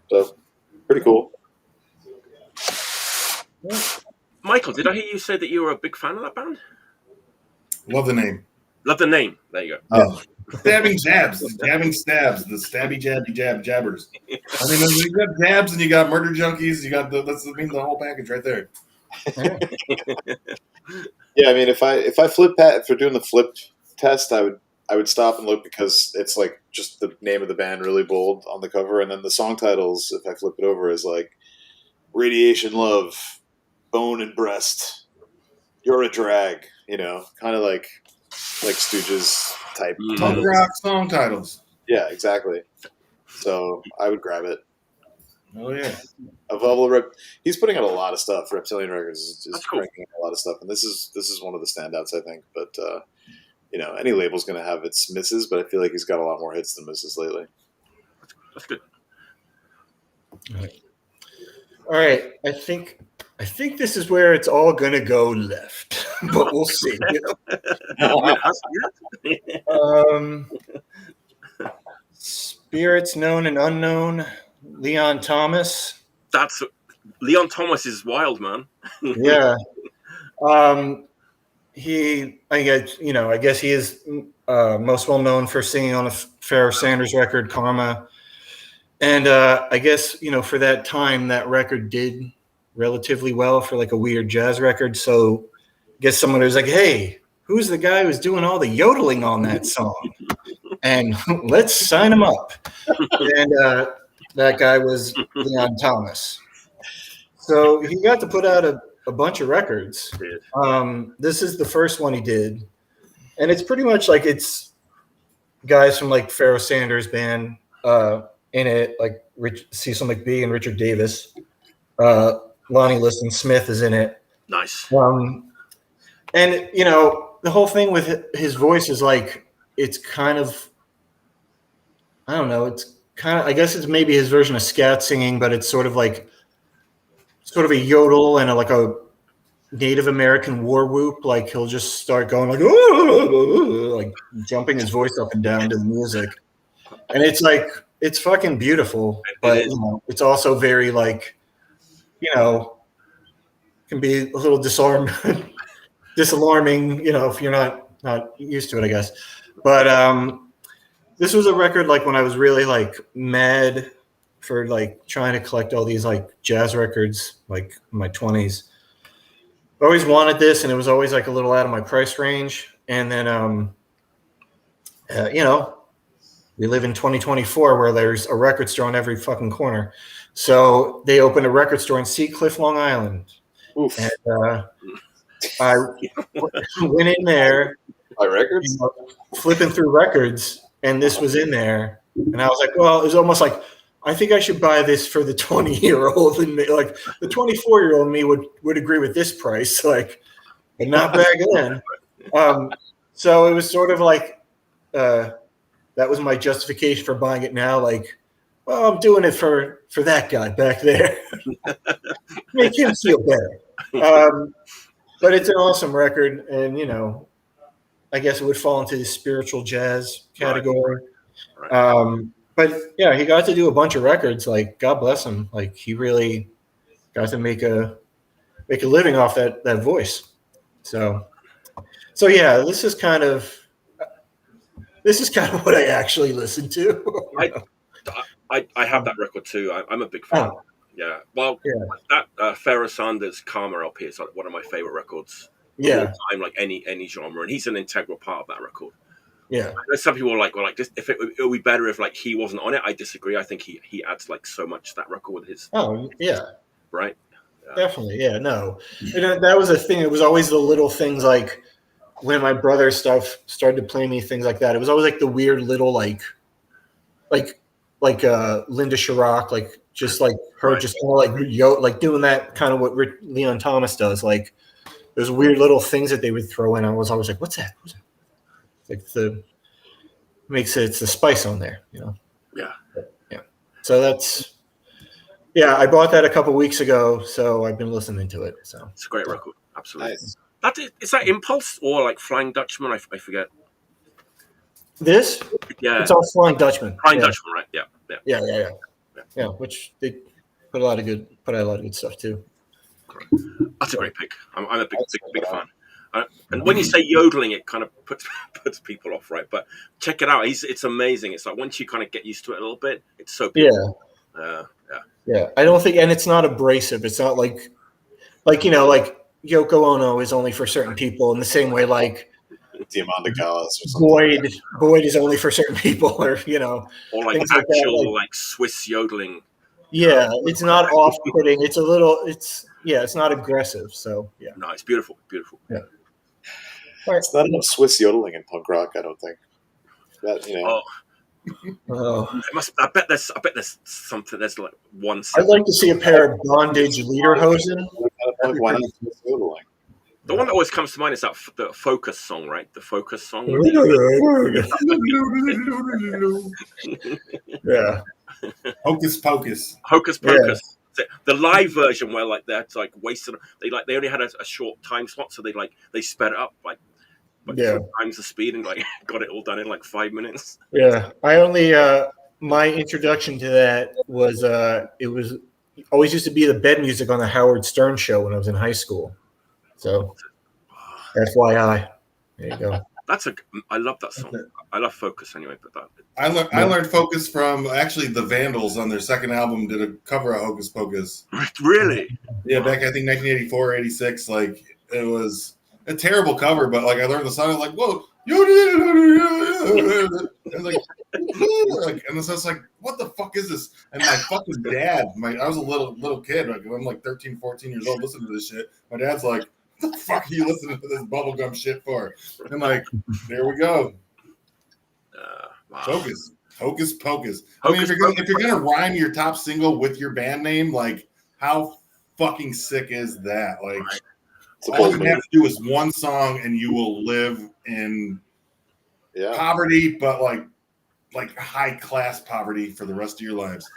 So Pretty cool. Michael, did I hear you say that you were a big fan of that band? Love the name. Love the name. There you go. Oh, Stabbing jabs, jabbing stabs, the stabby jabbers. I mean, you got jabs and you got murder junkies. You got the whole package right there. yeah. I mean, if I if we're doing the flip test, I would stop and look because it's like just the name of the band really bold on the cover, and then the song titles, if I flip it over, is like Radiation Love, Bone and Breast, You're a Drag. You know, kind of like Stooges type. Punk rock song titles. Yeah, exactly. So I would grab it. Oh yeah. Of all the he's putting out a lot of stuff. Reptilian Records is cool. cranking out a lot of stuff, and this is one of the standouts, I think. But you know, any label's going to have its misses, but I feel like he's got a lot more hits than misses lately. That's good. All right. I think this is where it's all gonna go left, but we'll see. Spirits known and unknown. Leon Thomas. That's Leon Thomas is wild, man. Yeah. I guess he is most well known for singing on a Pharoah Sanders record, Karma. And I guess, for that time, that record did relatively well for like a weird jazz record. So I guess someone was like, hey, who's the guy who's doing all the yodeling on that song? And let's sign him up. And that guy was Leon Thomas. So he got to put out a bunch of records. This is the first one he did. And it's pretty much like it's guys from like Pharoah Sanders band in it, like Cecil McBee and Richard Davis. Lonnie Liston Smith is in it. Nice. And the whole thing with his voice is like, it's kind of, I don't know, it's kind of, I guess it's maybe his version of scat singing, but it's sort of a yodel and like a Native American war whoop. Like he'll just start going like, like jumping his voice up and down to the music. And it's like, it's fucking beautiful, but it's also very like, can be a little disalarming, if you're not used to it, I guess. But this was a record like when I was really like mad for like trying to collect all these like jazz records, like in my 20s. I always wanted this, and it was always like a little out of my price range. And then, we live in 2024 where there's a record store on every fucking corner. So they opened a record store in Sea Cliff, Long Island. Oof. And I went in there, buy records, flipping through records, and this was in there. And I was like, well, it was almost like, I think I should buy this for the 20-year-old in me. Like the 24-year-old me would agree with this price, like, but not back then. So it was sort of like that was my justification for buying it now. Like, well, I'm doing it for that guy back there. Make him feel better. But it's an awesome record, and I guess it would fall into the spiritual jazz category. Right. But yeah, he got to do a bunch of records. Like, God bless him. Like, he really got to make a living off that voice. So yeah, this is kind of what I actually listen to. I have that record too. I'm a big fan. Oh. Yeah. Well, that Pharoah Sanders Karma LP is like one of my favorite records. Yeah. I'm like any genre, and he's an integral part of that record. Yeah. There's some people like, well, like just if it would be better if like he wasn't on it. I disagree. I think he adds like so much to that record with his. Oh yeah. Right. Definitely. Yeah. No. And that was a thing. It was always the little things like when my brother stuff started to play me things like that. It was always like the weird little like Linda Chirac, like just like her, just kind of like doing that kind of what Leon Thomas does. Like those weird little things that they would throw in. I was always like, what's that? Like it's the spice on there, Yeah. Yeah. So I bought that a couple weeks ago, so I've been listening to it. So it's a great record. Absolutely. Nice. Is that Impulse or like Flying Dutchman? I forget. This? Yeah. It's all Flying Dutchman. Flying Dutchman, right? Yeah. Yeah. Which put out a lot of good stuff too. That's a great pick. I'm a big fan. And when you say yodeling, it kind of puts people off, right? But check it out. It's amazing. It's like once you kind of get used to it a little bit, it's so beautiful. Yeah. I don't think, and it's not abrasive. It's not like like Yoko Ono is only for certain people in the same way like Diamante Gallas or something. Boyd is only for certain people, or or like actual like Swiss yodeling. Yeah, it's not off-putting. It's not aggressive. So yeah, no, it's beautiful. Yeah, it's not enough Swiss yodeling in punk rock. I don't think that I bet there's something. There's like one. I'd like to see a pair of bondage lederhosen. Why not Swiss yodeling? The one that always comes to mind is the Focus song, right? The Focus song. Yeah. Hocus Pocus. Hocus Pocus. Yeah. The live version where like that's like wasted. They only had a short time slot, so they sped it up like 4 times the speed and like got it all done in like 5 minutes. Yeah, I only my introduction to that was it was always used to be the bed music on the Howard Stern show when I was in high school. So, FYI, there you go. I love that song. I love Focus anyway. But I learned Focus from actually the Vandals on their second album. Did a cover of Hocus Pocus. Really? Yeah, back I think 1984 or 86. Like it was a terrible cover, but like I learned the song. I was like, whoa, and it's like, what the fuck is this? And my fucking dad, I was a little kid. Like, I'm like 13, 14 years old listening to this shit. My dad's like, what the fuck are you listening to this bubblegum shit for? And like, there we go. Wow. Hocus Pocus. I mean, if you're gonna rhyme your top single with your band name, like, how fucking sick is that? Like, all you have to do is one song, and you will live in poverty, but like high class poverty for the rest of your lives.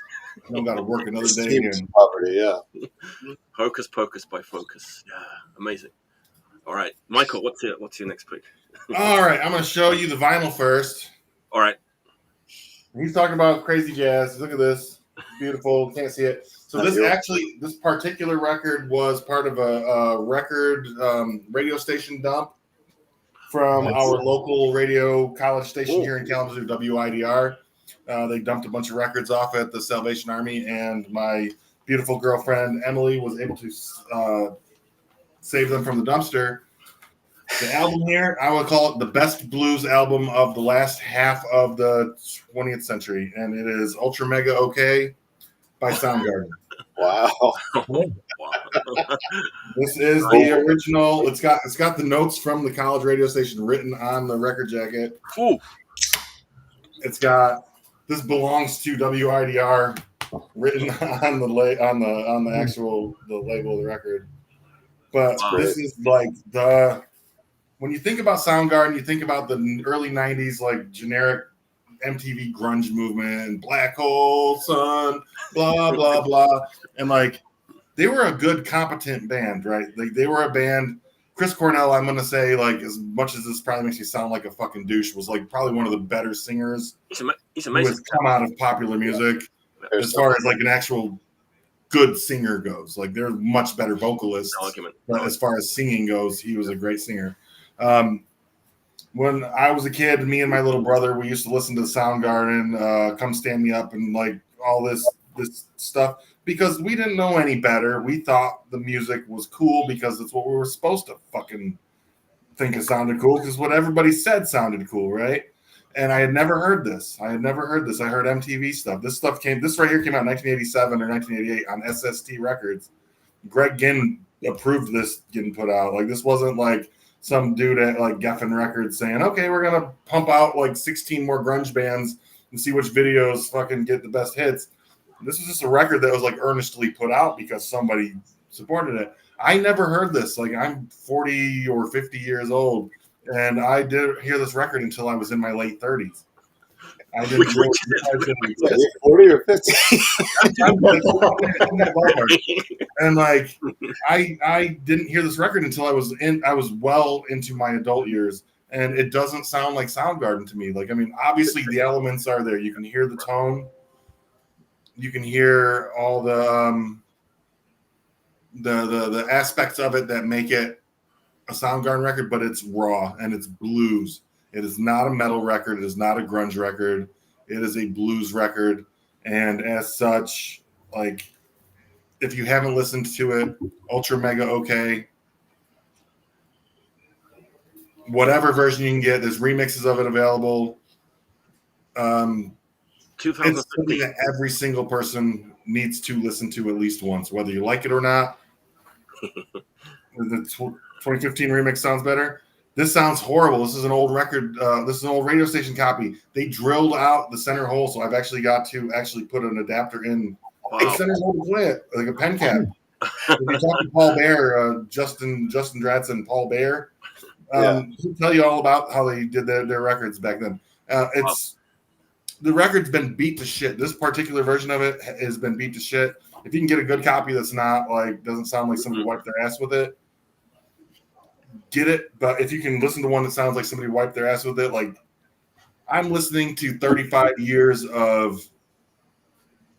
You don't got to work another day again. Poverty, yeah. Hocus Pocus by Focus. Yeah, amazing. All right, Michael, what's your next pick? All right, I'm going to show you the vinyl first. All right. He's talking about crazy jazz. Look at this. Beautiful. Can't see it. So this particular record was part of a record radio station dump from our local radio college station here in Kalamazoo, WIDR. They dumped a bunch of records off at the Salvation Army, and my beautiful girlfriend Emily was able to save them from the dumpster. The album here, I would call it the best blues album of the last half of the 20th century, and it is Ultra Mega OK by Soundgarden. Wow. This is the original. It's got the notes from the college radio station written on the record jacket. Ooh. It's got "This belongs to WIDR" written on the actual label of the record. But this is like when you think about Soundgarden, you think about the early 90s like generic MTV grunge movement and Black Hole Sun, blah blah blah, and like they were a good, competent band, right? Like they were a band. Chris Cornell, I'm gonna say, like, as much as this probably makes you sound like a fucking douche, was like probably one of the better singers He's who amazing. has come out of popular music as far as like an actual good singer goes. Like they're much better vocalists. No argument. But as far as singing goes, he was a great singer. When I was a kid, me and my little brother, we used to listen to Soundgarden, Come Stand Me Up, and like all this stuff because we didn't know any better. We thought the music was cool because it's what we were supposed to fucking think it sounded cool because what everybody said sounded cool, right? And I had never heard this. I heard MTV stuff. This right here came out in 1987 or 1988 on SST Records. Greg Ginn approved this getting put out. Like this wasn't like some dude at like Geffen Records saying, okay, we're going to pump out like 16 more grunge bands and see which videos fucking get the best hits. This was just a record that was like earnestly put out because somebody supported it. I never heard this. Like I'm 40 or 50 years old, and I didn't hear this record until I was in my late 30s. I didn't know. 40 or 50. And like I didn't hear this record until I was well into my adult years, and it doesn't sound like Soundgarden to me. Like I mean, obviously the elements are there. You can hear the tone. You can hear all the aspects of it that make it a Soundgarden record, but it's raw and it's blues. It is not a metal record. It is not a grunge record. It is a blues record, and as such, like, if you haven't listened to it, ultra mega okay. Whatever version you can get, there's remixes of it available. It's something that every single person needs to listen to at least once, whether you like it or not. The 2015 remix sounds better. This sounds horrible. This is an old record. This is an old radio station copy. They drilled out the center hole, so I've actually got to put an adapter in the center hole to play it, like a pen cap. If you talk to Paul Bear, Justin Dratson, Paul Bear, he'll tell you all about how they did their records back then. The record's been beat to shit. This particular version of it has been beat to shit. If you can get a good copy that's not like doesn't sound like somebody wiped their ass with it, get it. But if you can listen to one that sounds like somebody wiped their ass with it, like I'm listening to 35 years of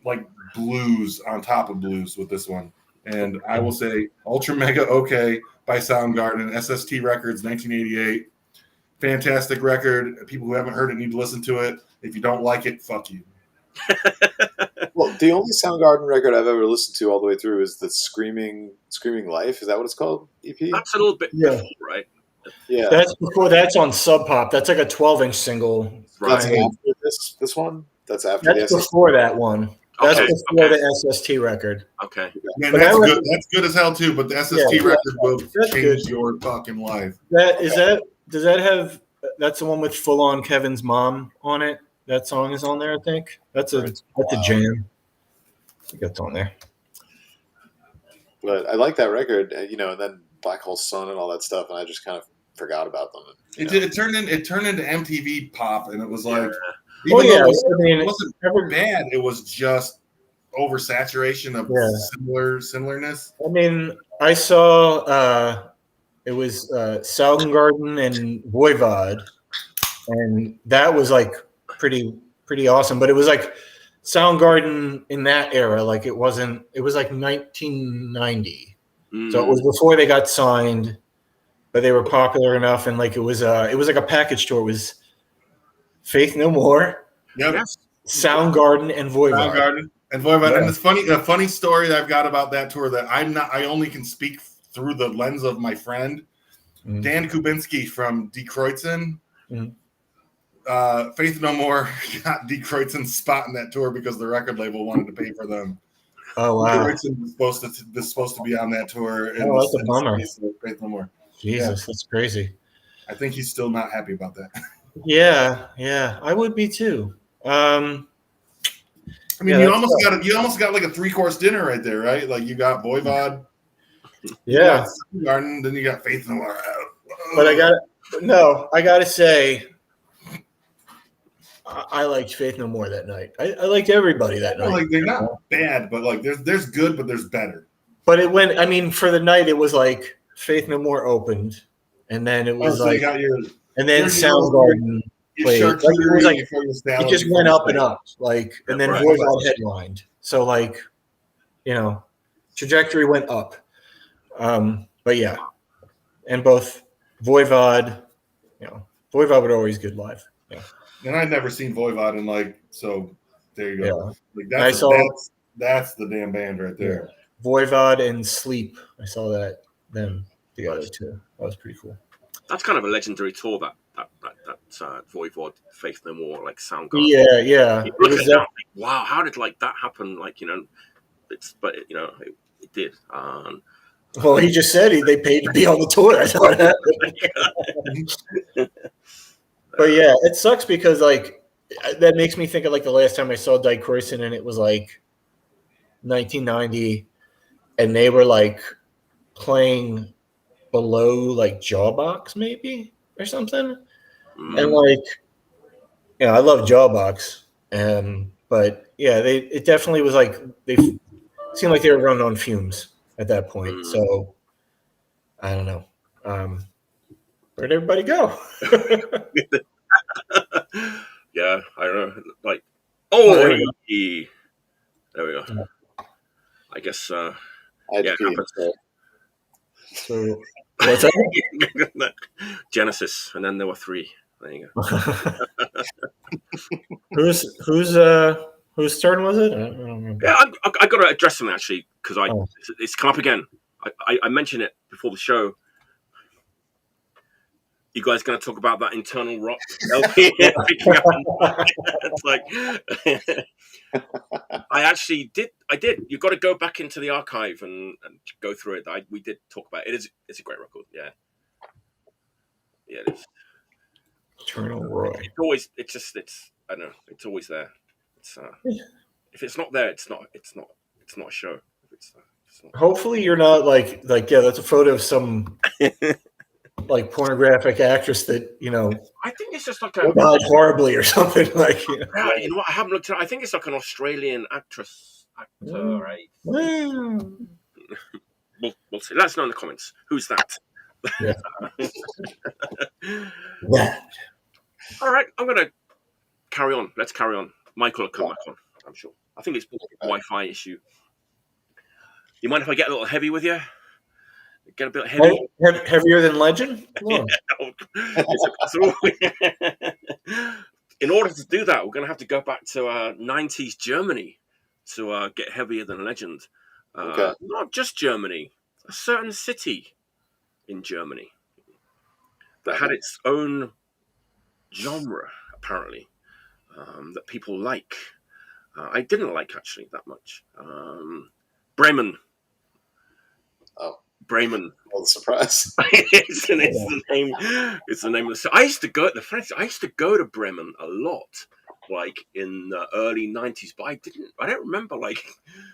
like blues on top of blues with this one. And I will say Ultra Mega Okay by Soundgarden, SST Records, 1988. Fantastic record. People who haven't heard it need to listen to it. If you don't like it, fuck you. Well, the only Soundgarden record I've ever listened to all the way through is the Screaming Life. Is that what it's called? EP? That's a little bit before, right? Yeah. That's before. That's on Sub Pop. That's like a 12-inch single. That's Right. after this one? That's after That's the before that one. That's Okay, before the SST record. Okay. Man, But that's I good. That's good as hell too. But the SST Yeah, record will that's change good. your fucking life. Does that have? That's the one with Full On Kevin's mom on it. That song is on there, I think. That's a jam. I think that's on there. But I like that record, and then Black Hole Sun and all that stuff, and I just kind of forgot about them. It turned into MTV pop, and it was like, It wasn't bad. It was just oversaturation of similarness. I mean, I saw it was Soundgarden and Voivod, and that was like pretty awesome. But it was like Soundgarden in that era, like it was like 1990. So it was before they got signed, but they were popular enough, and like it was like a package tour. It was Faith No More, Soundgarden, and Voivod. Soundgarden and Voivod. Yeah. And it's funny, a funny story that I've got about that tour that I only can speak through the lens of my friend, Dan Kubinski from Die Kreutzen. Faith No More got Die Kreutzen's spot in that tour because the record label wanted to pay for them. Oh wow! Die Kreutzen was supposed to be on that tour. Oh, that's a bummer. Faith No More. Jesus, that's crazy. I think he's still not happy about that. Yeah, I would be too. I mean, you almost got like a 3-course dinner right there, right? Like you got Voivod, Soundgarden, then you got Faith No More. But I gotta say, I liked Faith No More that night. I liked everybody that night. Like they're not bad, but like there's good, but there's better. But it went. I mean, for the night, it was like Faith No More opened, and then it was like, and then Soundgarden played. Like, it was like it just went up and up, like, and then Voivod headlined. So like, trajectory went up. But yeah, and both Voivod, Voivod were always good live. Yeah. And I'd never seen Voivod, and so there you go. Yeah. Like that's the damn band right there. Yeah. Voivod and Sleep. I saw them together too. That was pretty cool. That's kind of a legendary tour. That Voivod, Faith No More, like Soundgarden. Yeah. Wow, how did that happen? It did. Well, he just said they paid to be on the tour. I thought that. But yeah, it sucks because that makes me think of the last time I saw Die Kreutzen, and it was 1990, and they were playing below Jawbox maybe or something. And I love Jawbox, but yeah, it definitely was they seemed like they were running on fumes at that point. So I don't know. Where'd everybody go? Yeah, I don't know. There we go. I guess. I had Yeah, to pee, so So what's that? Genesis, and then there were 3. There you go. Whose turn was it? I don't remember. Yeah, I got to address something actually because Oh. it's come up again. I mentioned it before the show. You guys going to talk about that internal rock LP? It's like I actually did. I did. You got to go back into the archive and go through it. We did talk about it. It's a great record. Yeah, yeah, it is. Eternal Roy. It's always. It's just. It's. I don't know. It's always there. It's. If it's not there, it's not. It's not. It's not a show. If it's not. Hopefully, you're not like yeah. That's a photo of some like pornographic actress that I think it's just like a died horribly or something like. Yeah, you know what? I haven't looked at it. I think it's like an Australian actor, right? Well, We'll see. Let us know in the comments. Who's that? yeah. All right, I'm going to carry on. Let's carry on. Michael will come back on, I'm sure. I think it's a Wi-Fi issue. You mind if I get a little heavy with you? Get a bit heavy? Heavier than Legend? In order to do that, we're going to have to go back to 90s Germany to get heavier than Legend. Not just Germany, a certain city in Germany that had its own genre, apparently, that people like. I didn't like, actually, that much. Bremen. Oh. Bremen. Well, surprise. it's the name. It's the name of the city. I used to go to Bremen a lot, like in the early 90s, but I don't remember like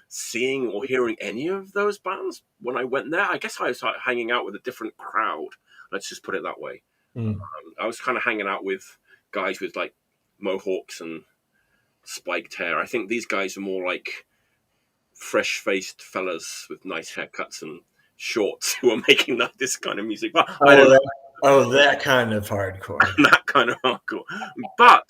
seeing or hearing any of those bands when I went there. I guess I was hanging out with a different crowd. Let's just put it that way. I was kind of hanging out with guys with like mohawks and spiked hair. I think these guys are more like fresh-faced fellas with nice haircuts and shorts who are making this kind of music. But that kind of hardcore. That kind of hardcore. But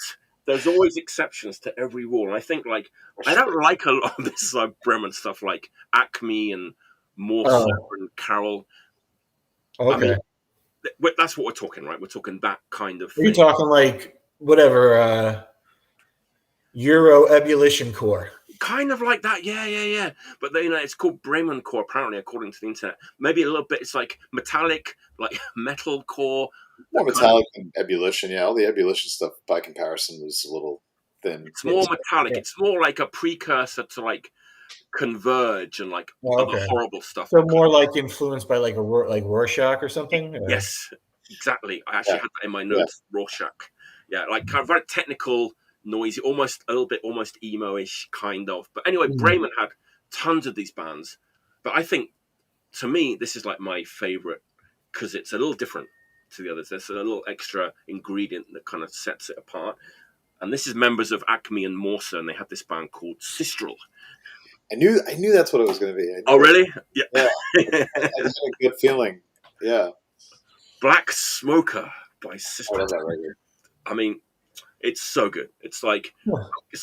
there's always exceptions to every rule. And I think like I don't like a lot of this Bremen stuff like Acme and Morse and Carol. Okay. I mean, that's what we're talking, right? We're talking that kind of thing. You're talking like whatever Euro ebullition core. Kind of like that, yeah. But it's called Bremen core, apparently, according to the internet. Maybe a little bit. It's like metallic, like metal core. More metallic than ebullition. Yeah, all the ebullition stuff by comparison was a little thin. It's more metallic. Yeah. It's more like a precursor to like Converge and like other horrible stuff. So more like influenced by like Rorschach or something. Yes, exactly. I actually had that in my notes. Yeah. Rorschach. Yeah, like kind of very technical. Noisy, almost emo-ish kind of. But anyway, Bremen had tons of these bands. But I think, to me, this is like my favorite because it's a little different to the others. There's a little extra ingredient that kind of sets it apart. And this is members of Acme and Morse, and they had this band called Systral. I knew that's what it was going to be. Oh, really? Yeah. I had a good feeling. Yeah. Black Smoker by Systral. I love that record. I mean, it's so good. It's like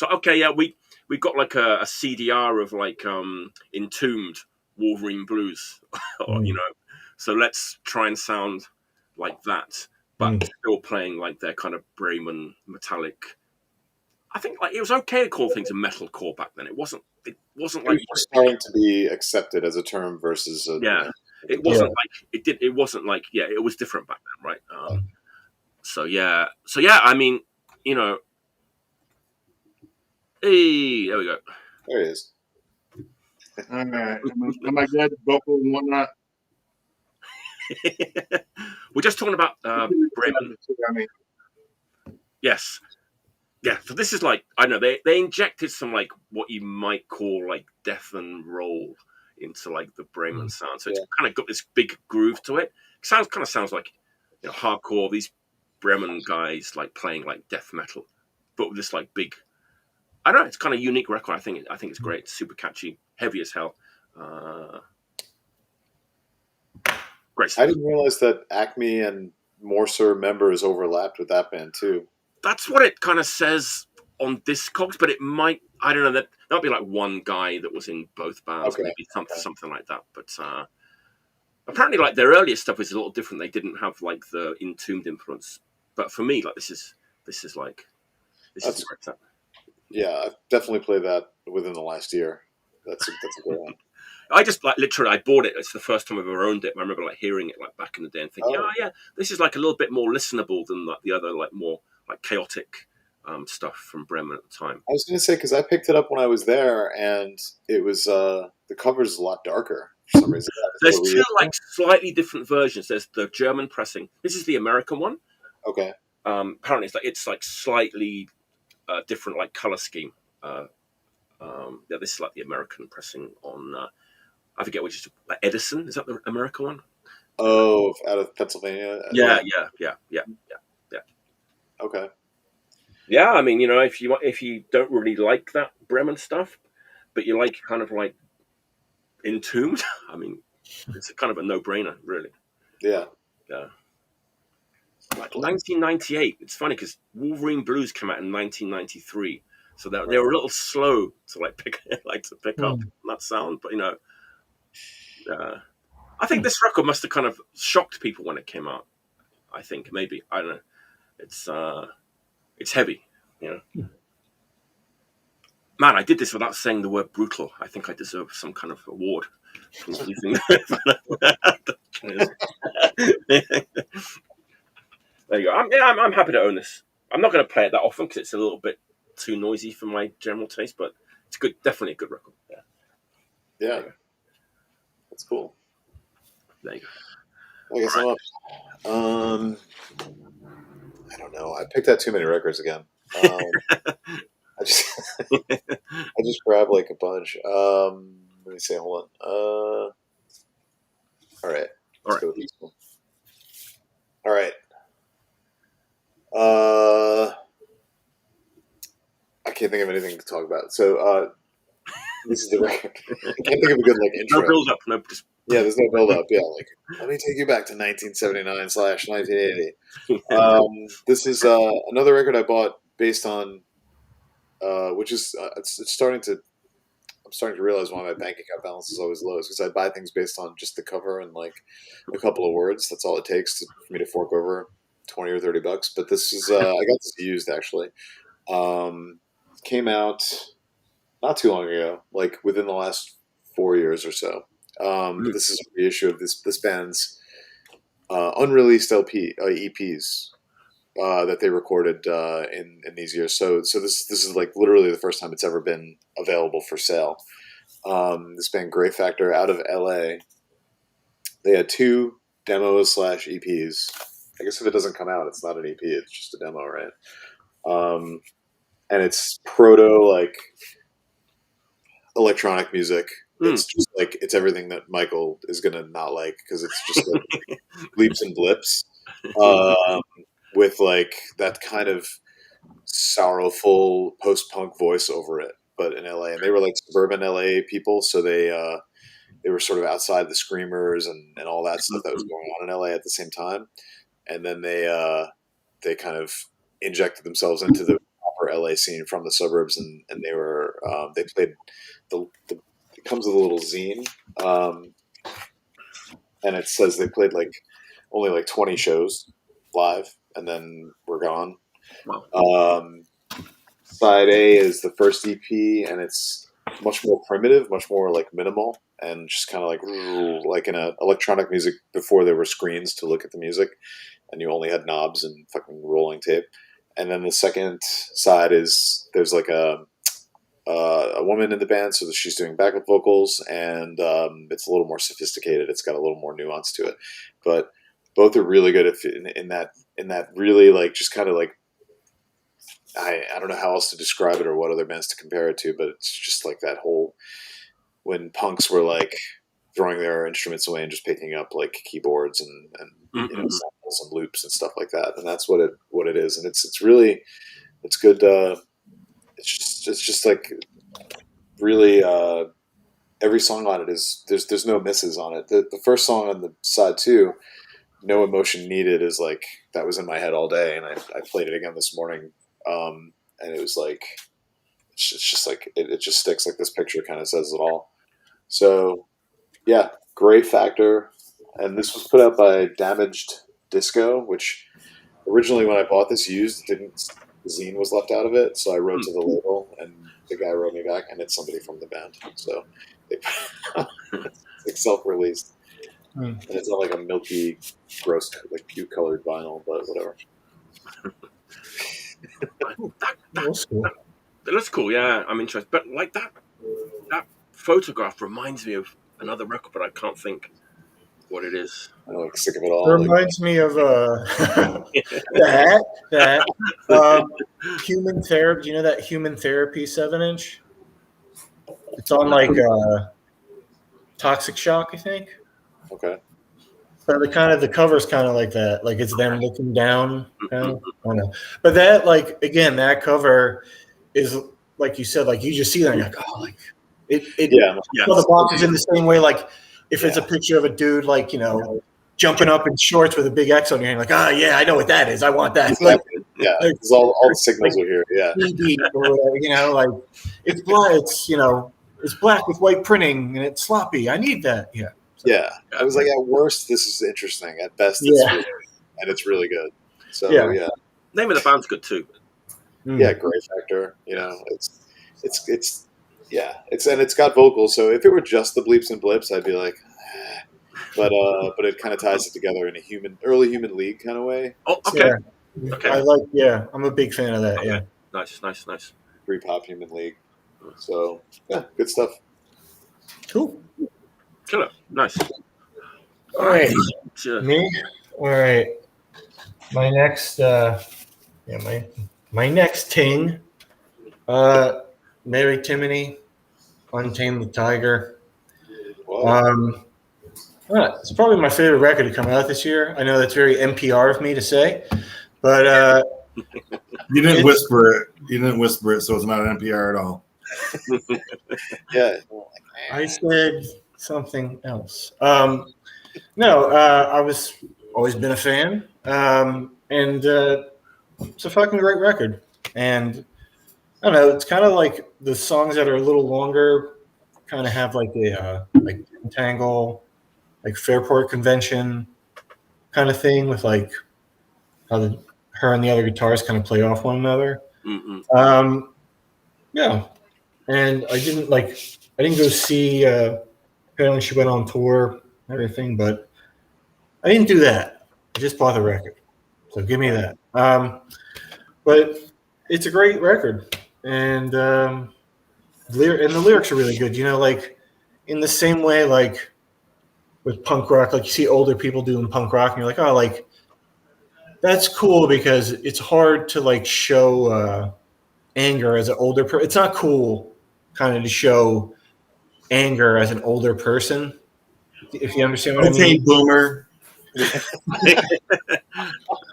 okay, yeah, we got like a CDR of like Entombed Wolverine Blues, or, so let's try and sound like that, but still playing like their kind of Bremen metallic. I think like it was okay to call things a metalcore back then. It wasn't like it was starting to be accepted as a term versus it wasn't like it wasn't like it was different back then, right? So yeah. I mean. Hey, there we go. There he is. All right. Am I good? Vocal and whatnot? We're just talking about Bremen. Yes. Yeah, so this is like, I don't know, they injected some like what you might call like death and roll into like the Bremen sound. So it's kind of got this big groove to it. Sounds like hardcore, these Bremen guys like playing like death metal, but with this like big, I don't know, it's kind of unique record. I think it's great. It's super catchy, heavy as hell. Great stuff. I didn't realize that Acme and Morser members overlapped with that band too. That's what it kind of says on Discogs, but it might, I don't know, That'd be like one guy that was in both bands, Okay. maybe something like that. But apparently, like their earlier stuff is a little different. They didn't have like the Entombed influence. But for me, like this is where it's at. Yeah, I've definitely played that within the last year. That's a great one. I just like literally I bought it. It's the first time I've ever owned it. I remember like hearing it like back in the day and thinking, oh yeah, this is like a little bit more listenable than like the other like more like chaotic stuff from Bremen at the time. I was going to say, because I picked it up when I was there, and it was the cover's a lot darker for some reason. There's two like slightly different versions. There's the German pressing. This is the American one. Okay. Apparently it's like slightly different like color scheme. Yeah, this is like the American pressing on. I forget which is like Edison. Is that the American one? Oh, out of Pennsylvania. Yeah. Okay. Yeah, I mean, you know, if you don't really like that Bremen stuff, but you like kind of like Entombed, I mean, it's a kind of a no-brainer, really. Yeah. Like 1998. It's funny because Wolverine Blues came out in 1993, so they were a little slow to like pick up that sound. But you know, I think this record must have kind of shocked people when it came out. I think maybe I don't know. It's heavy, you know. Man, I did this without saying the word brutal. I think I deserve some kind of award for using There you go. I'm happy to own this. I'm not going to play it that often because it's a little bit too noisy for my general taste, but it's good. Definitely a good record. Yeah. That's cool. There you go. I guess I'm up. I don't know. I picked out too many records again. I just grabbed like a bunch. Let me see. Hold on. All right. Let's go with these one. All right. I can't think of anything to talk about. So this is the record. I can't think of a good like intro. No build up. No. Yeah, there's no build up. Yeah, like let me take you back to 1979/1980. This is another record I bought based on, which is it's starting to. I'm starting to realize why my bank account balance is always low. Is because I buy things based on just the cover and like a couple of words. That's all it takes for me to fork over $20 or $30. But this is I got this used actually. Came out not too long ago, like within the last 4 years or so. But this is a reissue of this band's unreleased EPs that they recorded in these years. So this is like literally the first time it's ever been available for sale. This band Grey Factor out of LA. They had 2 demos / EPs. I guess if it doesn't come out, it's not an EP. It's just a demo, right? And it's proto like electronic music. It's just like it's everything that Michael is gonna not like because it's just like bleeps and blips, with like that kind of sorrowful post-punk voice over it, but in LA. And they were like suburban LA people, so they were sort of outside the screamers and all that stuff that was going on in LA at the same time. And then they kind of injected themselves into the proper LA scene from the suburbs, and they were they played the it comes with a little zine, and it says they played like only like 20 shows live, and then we're gone. Wow. Side A is the first EP, and it's much more primitive, much more like minimal, and just kind of like in a electronic music before there were screens to look at the music, and you only had knobs and fucking rolling tape. And then the second side is there's like a woman in the band, so that she's doing backup vocals, and it's a little more sophisticated. It's got a little more nuance to it, but both are really good in that really like just kind of like I don't know how else to describe it or what other bands to compare it to, but it's just like that whole when punks were like throwing their instruments away and just picking up like keyboards and you know, samples and loops and stuff like that, and that's what it is, and it's really good. It's just like really every song on it is there's no misses on it. The first song on the side 2, No Emotion Needed, is like that was in my head all day, and I played it again this morning, and it was like it's just like it just sticks. Like this picture kind of says it all. So yeah, great Factor. And this was put out by Damaged Disco, which originally when I bought this used, didn't the zine was left out of it. So I wrote to the label, and the guy wrote me back, and it's somebody from the band. So it's like self-released, and it's not like a milky, gross, like puke colored vinyl, but whatever. That's cool. It looks cool, yeah. I'm interested, but like that photograph reminds me of another record, but I can't think what it is. I'm like sick of it all. It reminds me of that Human Therapy. Do you know that Human Therapy 7-inch? It's on like Toxic Shock, I think. Okay. So the cover's kind of like that, like it's them looking down. I don't know, but that that cover is like you said, like you just see that, and you're like, oh, like it. Yeah. So the box is in the same way, like if it's a picture of a dude, like jumping up in shorts with a big X on your hand, like, yeah, I know what that is. I want that. Exactly. Yeah, because all the signals are here. Yeah, or whatever, like it's black. It's black with white printing, and it's sloppy. I need that. Yeah. Yeah, I was like, at worst, this is interesting. At best, it's really good. And it's really good. So yeah. Name of the band's good too. Yeah, great Factor. It's got vocals. So if it were just the bleeps and blips, I'd be like, but it kind of ties it together in a early Human League kind of way. Oh, okay. Yeah. Okay. I'm a big fan of that. Okay. Yeah. Nice. Pre-pop Human League. So yeah, good stuff. Cool. Killer. Nice. All right. Me? All right. My next my next ting, Mary Timony, Untamed the Tiger. It's probably my favorite record to come out this year. I know that's very NPR of me to say, but you didn't whisper it. You didn't whisper it, so it's not NPR at all. Yeah. I said something else. I was always been a fan, and it's a fucking great record. And I don't know, it's kind of like the songs that are a little longer, kind of have like a like Tangle, like Fairport Convention kind of thing, with like how her and the other guitars kind of play off one another. Mm-hmm. Yeah, and I didn't go see. Apparently, she went on tour and everything, but I didn't do that. I just bought the record, so give me that. But it's a great record, and the lyrics are really good. Like in the same way, like with punk rock, like you see older people doing punk rock, and you're like, oh, like that's cool because it's hard to like show anger as an older person. It's not cool, kind of, to show anger as an older person, if you understand what I mean. Boomer.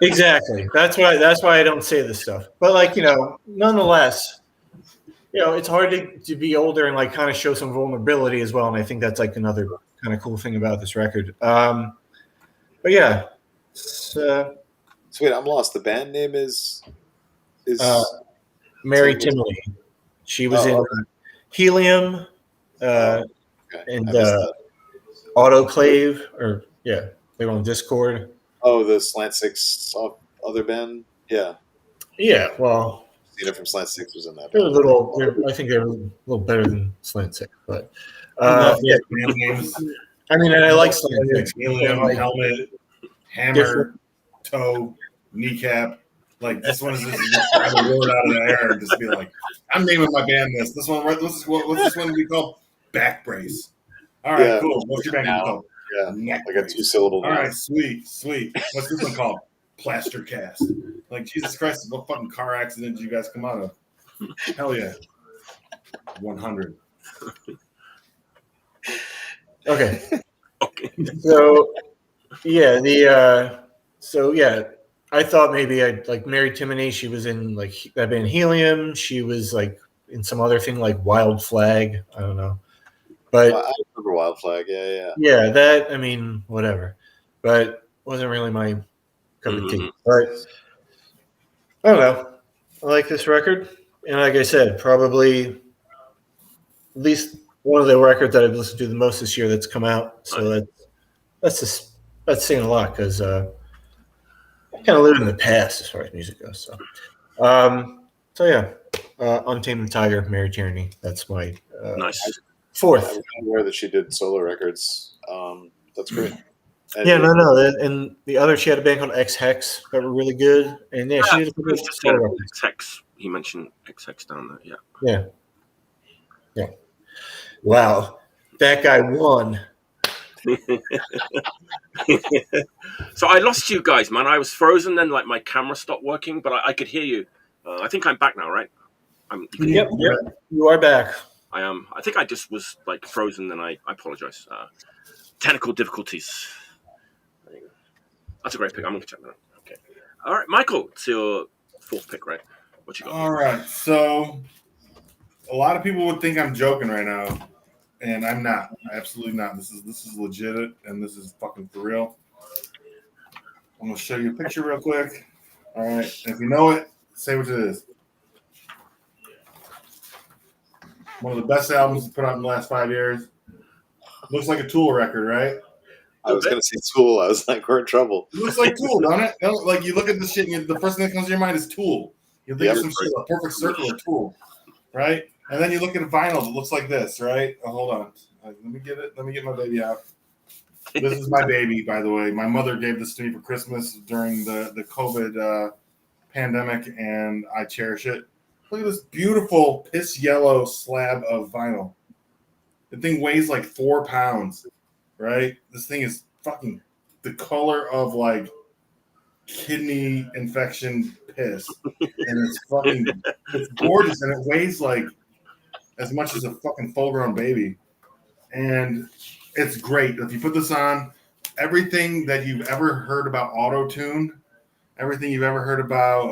Exactly. That's why I don't say this stuff. But like, nonetheless, it's hard to be older and like kind of show some vulnerability as well. And I think that's like another kind of cool thing about this record. But yeah. So wait, I'm lost. The band name is Mary Timony. She was in Helium and Autoclave, or they were on Discord. Oh, the Slant Six other band? Yeah. Yeah, well, Cena from Slant Six was in that. I think they were a little better than Slant Six, but names. I mean, and I like Slant Six. Helium, helmet, hammer, toe, kneecap. Like this one is just grab a word out of the air and just be like, I'm naming my band this. This one, what's this one we call? Back brace. All right, cool. What's your band called? Yeah, like a 2-syllable. All right, sweet. What's this one called? Plaster cast. Like, Jesus Christ, what fucking car accident did you guys come out of? Hell yeah. 100. Okay. So, I thought maybe I'd like Mary Timony. She was in like that band Helium. She was like in some other thing like Wild Flag. I don't know. But I remember Wild Flag, yeah. Yeah, that, I mean, whatever. But wasn't really my cup of tea. But I don't know. I like this record. And like I said, probably at least one of the records that I've listened to the most this year that's come out. So that's saying a lot because I kind of live in the past as far as music goes. So yeah, Untamed Tiger, Mary Timony. That's my Nice. fourth. I'm aware that she did solo records. That's great. And Yeah, no. And the other, she had a band called X Hex that were really good. And yeah, she did a couple of solo records. XX. He mentioned XX down there. Yeah. Wow, that guy won. So I lost you guys, man. I was frozen. Then like my camera stopped working, but I could hear you. I think I'm back now, right? You can hear me? Yep, you are back. I am. I think I just was like frozen. Then I apologize. Technical difficulties. That's a great pick. I'm gonna check that out. Okay. All right, Michael. It's your fourth pick, right? What you got? All right. So a lot of people would think I'm joking right now, and I'm not. Absolutely not. This is legit, and this is fucking for real. I'm gonna show you a picture real quick. All right. And if you know it, say what it is. One of the best albums put out in the last 5 years. Looks like a Tool record, right? I was going to say Tool. I was like, we're in trouble. It looks like Tool, don't it? Like you look at this shit, and the first thing that comes to your mind is Tool. You think of some shit, a perfect circle of Tool, right? And then you look at a vinyl that looks like this, right? Oh, hold on. Let me get it. Let me get my baby out. This is my baby, by the way. My mother gave this to me for Christmas during the COVID pandemic, and I cherish it. Look at this beautiful piss yellow slab of vinyl. The thing weighs like 4 pounds, right? This thing is fucking the color of like kidney infection piss. And it's gorgeous, and it weighs like as much as a fucking full-grown baby. And it's great. If you put this on, everything that you've ever heard about auto-tune, everything you've ever heard about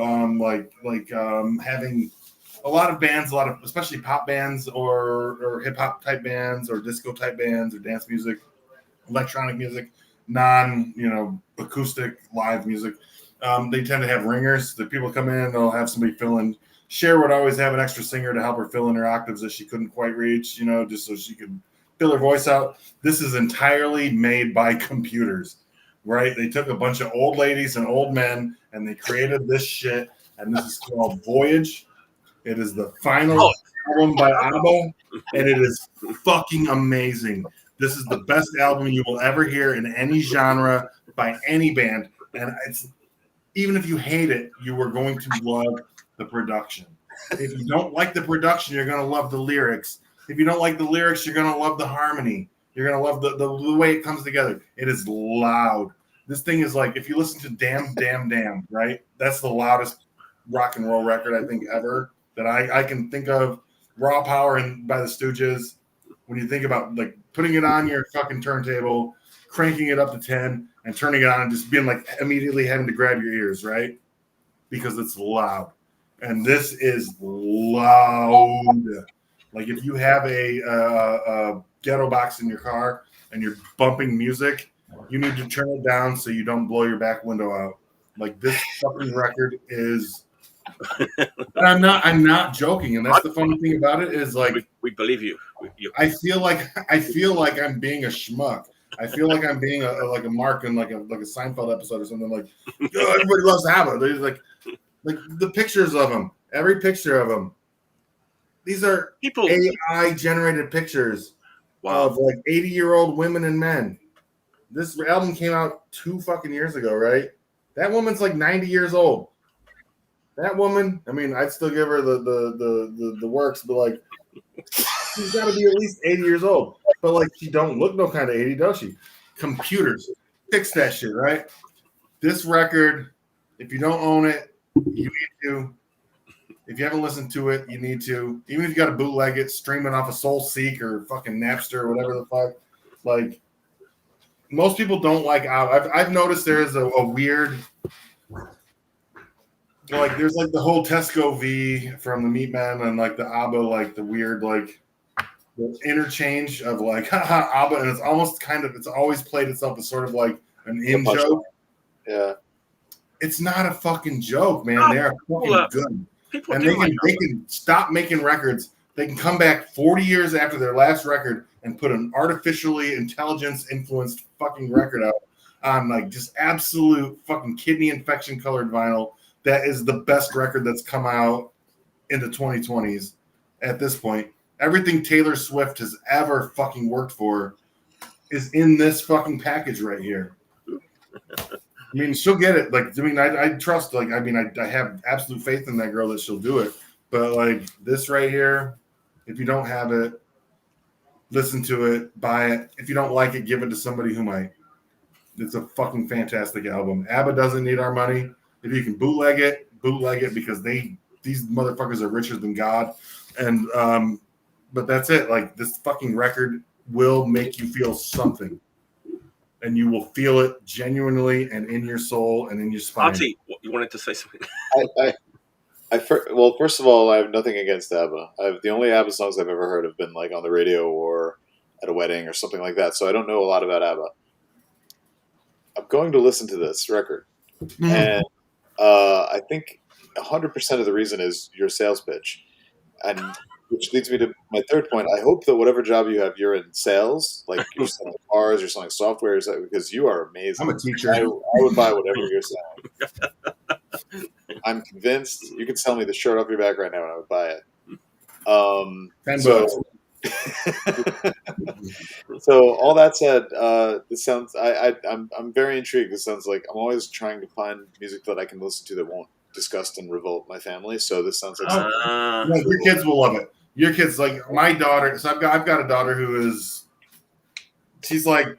having a lot of bands, especially pop bands or hip hop type bands or disco type bands or dance music, electronic music, acoustic live music. They tend to have ringers. The people come in, they'll have somebody fill in. Cher would always have an extra singer to help her fill in her octaves that she couldn't quite reach, just so she could fill her voice out. This is entirely made by computers, right? They took a bunch of old ladies and old men and they created this shit. And this is called Voyage. It is the final album by Abba, and it is fucking amazing. This is the best album you will ever hear in any genre by any band. And it's even if you hate it, you are going to love the production. If you don't like the production, you're going to love the lyrics. If you don't like the lyrics, you're going to love the harmony. You're going to love the way it comes together. It is loud. This thing is like, if you listen to Damn, Damn, Damn, right? That's the loudest rock and roll record I think ever that I can think of. Raw Power and by the Stooges. When you think about like putting it on your fucking turntable, cranking it up to 10 and turning it on and just being like immediately having to grab your ears, right? Because it's loud. And this is loud. Like if you have a ghetto box in your car and you're bumping music, you need to turn it down so you don't blow your back window out. Like this fucking record is. I'm not joking, and that's the funny thing about it is like we believe you. I feel like I'm being a schmuck. I feel like I'm being a mark in like a Seinfeld episode or something like. Everybody loves Abba. There's like the pictures of them. Every picture of them. These are people AI generated pictures of like 80-year-old women and men. This album came out 2 fucking years ago, right? That woman's like 90 years old. That woman, I mean, I'd still give her the works, but like she's got to be at least 80 years old. But like she don't look no kind of 80, does she? Computers, fix that shit, right? This record, if you don't own it, you need to. If you haven't listened to it, you need to. Even if you got to bootleg it, stream it off of SoulSeek or fucking Napster or whatever the fuck. Like most people don't like. I've noticed there is a weird. Like there's like the whole Tesco V from the Meatmen and like the Abba, like the weird like the interchange of like haha Abba, and it's almost it's always played itself as sort of like an in joke. Yeah, it's not a fucking joke, man. They are fucking good. People And do they like can stop making records. They can come back 40 years after their last record and put an artificially intelligence influenced fucking record out on like just absolute fucking kidney infection colored vinyl. That is the best record that's come out in the 2020s at this point. Everything Taylor Swift has ever fucking worked for is in this fucking package right here. I mean, she'll get it. Like, I mean, I trust. Like, I mean, I have absolute faith in that girl that she'll do it. But like this right here, if you don't have it, listen to it, buy it. If you don't like it, give it to somebody who might. It's a fucking fantastic album. Abba doesn't need our money. If you can bootleg it because these motherfuckers are richer than God. And but that's it. Like this fucking record will make you feel something. And you will feel it genuinely and in your soul and in your spine. Artie, you wanted to say something? Well, first of all, I have nothing against ABBA. The only ABBA songs I've ever heard have been like on the radio or at a wedding or something like that. So I don't know a lot about ABBA. I'm going to listen to this record, and I think 100% of the reason is your sales pitch, and which leads me to my third point. I hope that whatever job you have, you're in sales, like you're selling cars, you're selling software, because you are amazing. I'm a teacher. I would buy whatever you're selling. I'm convinced. You can sell me the shirt off your back right now, and I would buy it. $10. So all that said, this sounds. I'm very intrigued. This sounds like I'm always trying to find music that I can listen to that won't disgust and revolt my family. So this sounds like No, your kids will love it. Your kids, like my daughter. So I've got a daughter who she's like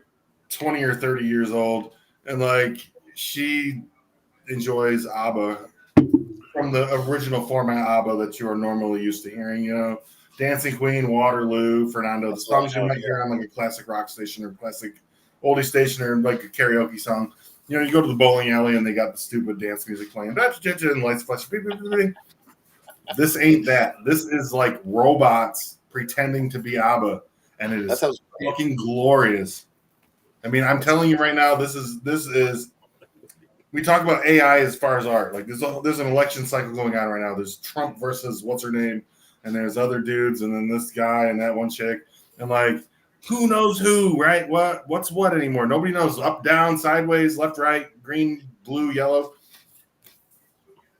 20 or 30 years old, and like she enjoys ABBA from the original format ABBA that you are normally used to hearing. You know, Dancing Queen, Waterloo, Fernando. The songs you might hear on like a classic rock station or classic oldie station or like a karaoke song. You know, you go to the bowling alley and they got the stupid dance music playing. And lights flash. This ain't that. This is like robots pretending to be ABBA, and it is fucking glorious. I mean, I'm telling you right now, this is. We talk about AI as far as art. Like there's an election cycle going on right now. There's Trump versus what's her name, and there's other dudes, and then this guy and that one chick, and like who knows who, right? What's what anymore? Nobody knows. Up, down, sideways, left, right, green, blue, yellow.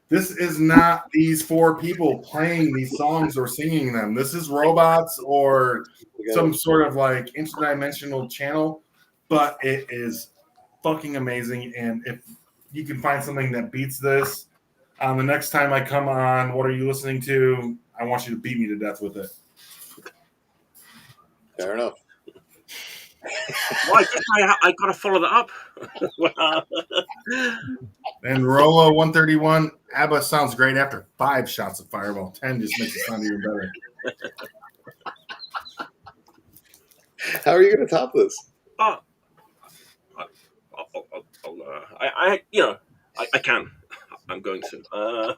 This is not these four people playing these songs or singing them. This is robots or some sort of like interdimensional channel, but it is fucking amazing. And if you can find something that beats this, the next time I come on, what are you listening to? I want you to beat me to death with it. fair enough. Well, I got to follow that up. And Rolo 131, ABBA sounds great after 5 shots of Fireball. 10 just makes it sound even better. How are you going to top this? I can. I'm going to.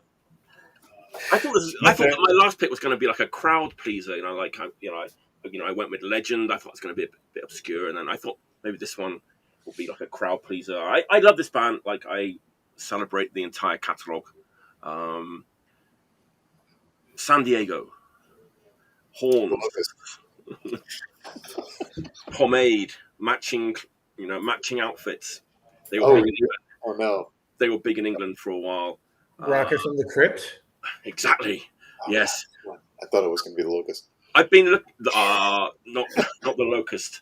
I thought that my last pick was going to be like a crowd pleaser. I went with Legend. I thought it was going to be a bit obscure, and then I thought maybe this one will be like a crowd pleaser. I love this band. Like I celebrate the entire catalog. San Diego, horns, pomade, matching outfits. They were they were big in England for a while. Rocker from the Crypt. Exactly. Yes. I thought it was going to be the Locust. I've been not the Locust.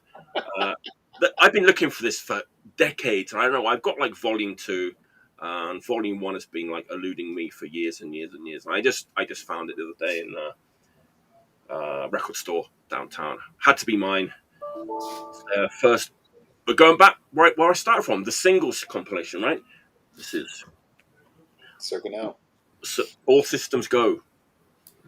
I've been looking for this for decades, and I don't know. I've got like Volume 2, and Volume 1 has been like eluding me for years and years and years. And I just found it the other day in a record store downtown. Had to be mine first. But going back right where I started from, the singles compilation, right? This is circa now. So, All Systems Go.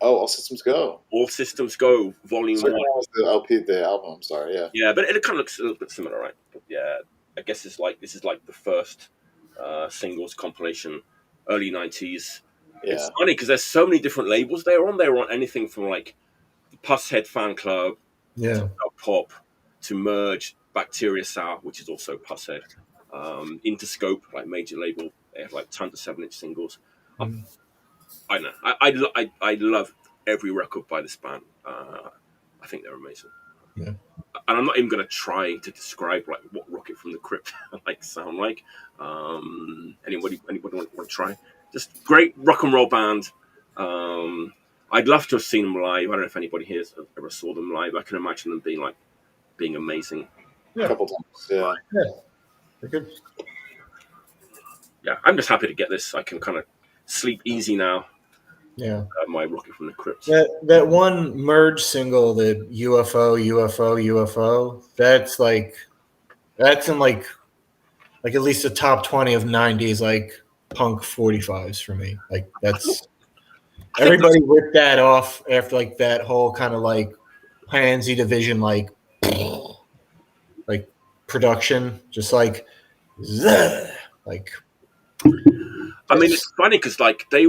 Oh, All Systems Go. All Systems Go, Volume 1. Was the LP, the album. I'm sorry, yeah. Yeah, but it kind of looks a little bit similar, right? But yeah, I guess this is like the first singles compilation, early 90s. Yeah. It's funny because there's so many different labels they were on. They were on anything from like the Pushead Fan Club, to Pop, to Merge, Bacteria Sour, which is also Pushead, Interscope, like major label. They have like tons of 7-inch singles. I know. I love every record by this band. I think they're amazing. Yeah. And I'm not even going to try to describe like what Rocket from the Crypt like sound like. Anybody want to try? Just great rock and roll band. I'd love to have seen them live. I don't know if anybody here has ever saw them live. I can imagine them being amazing. A couple times. Yeah. They're good. Yeah, I'm just happy to get this. I can kind of sleep easy now. Yeah. My Rocket from the Crypt. That one merge single, the UFO, that's in like at least the top 20 of 90s like punk 45s for me. Like that's everybody ripped that off after like that whole kind of like Pansy Division like production, just like like. I mean, it's funny because like they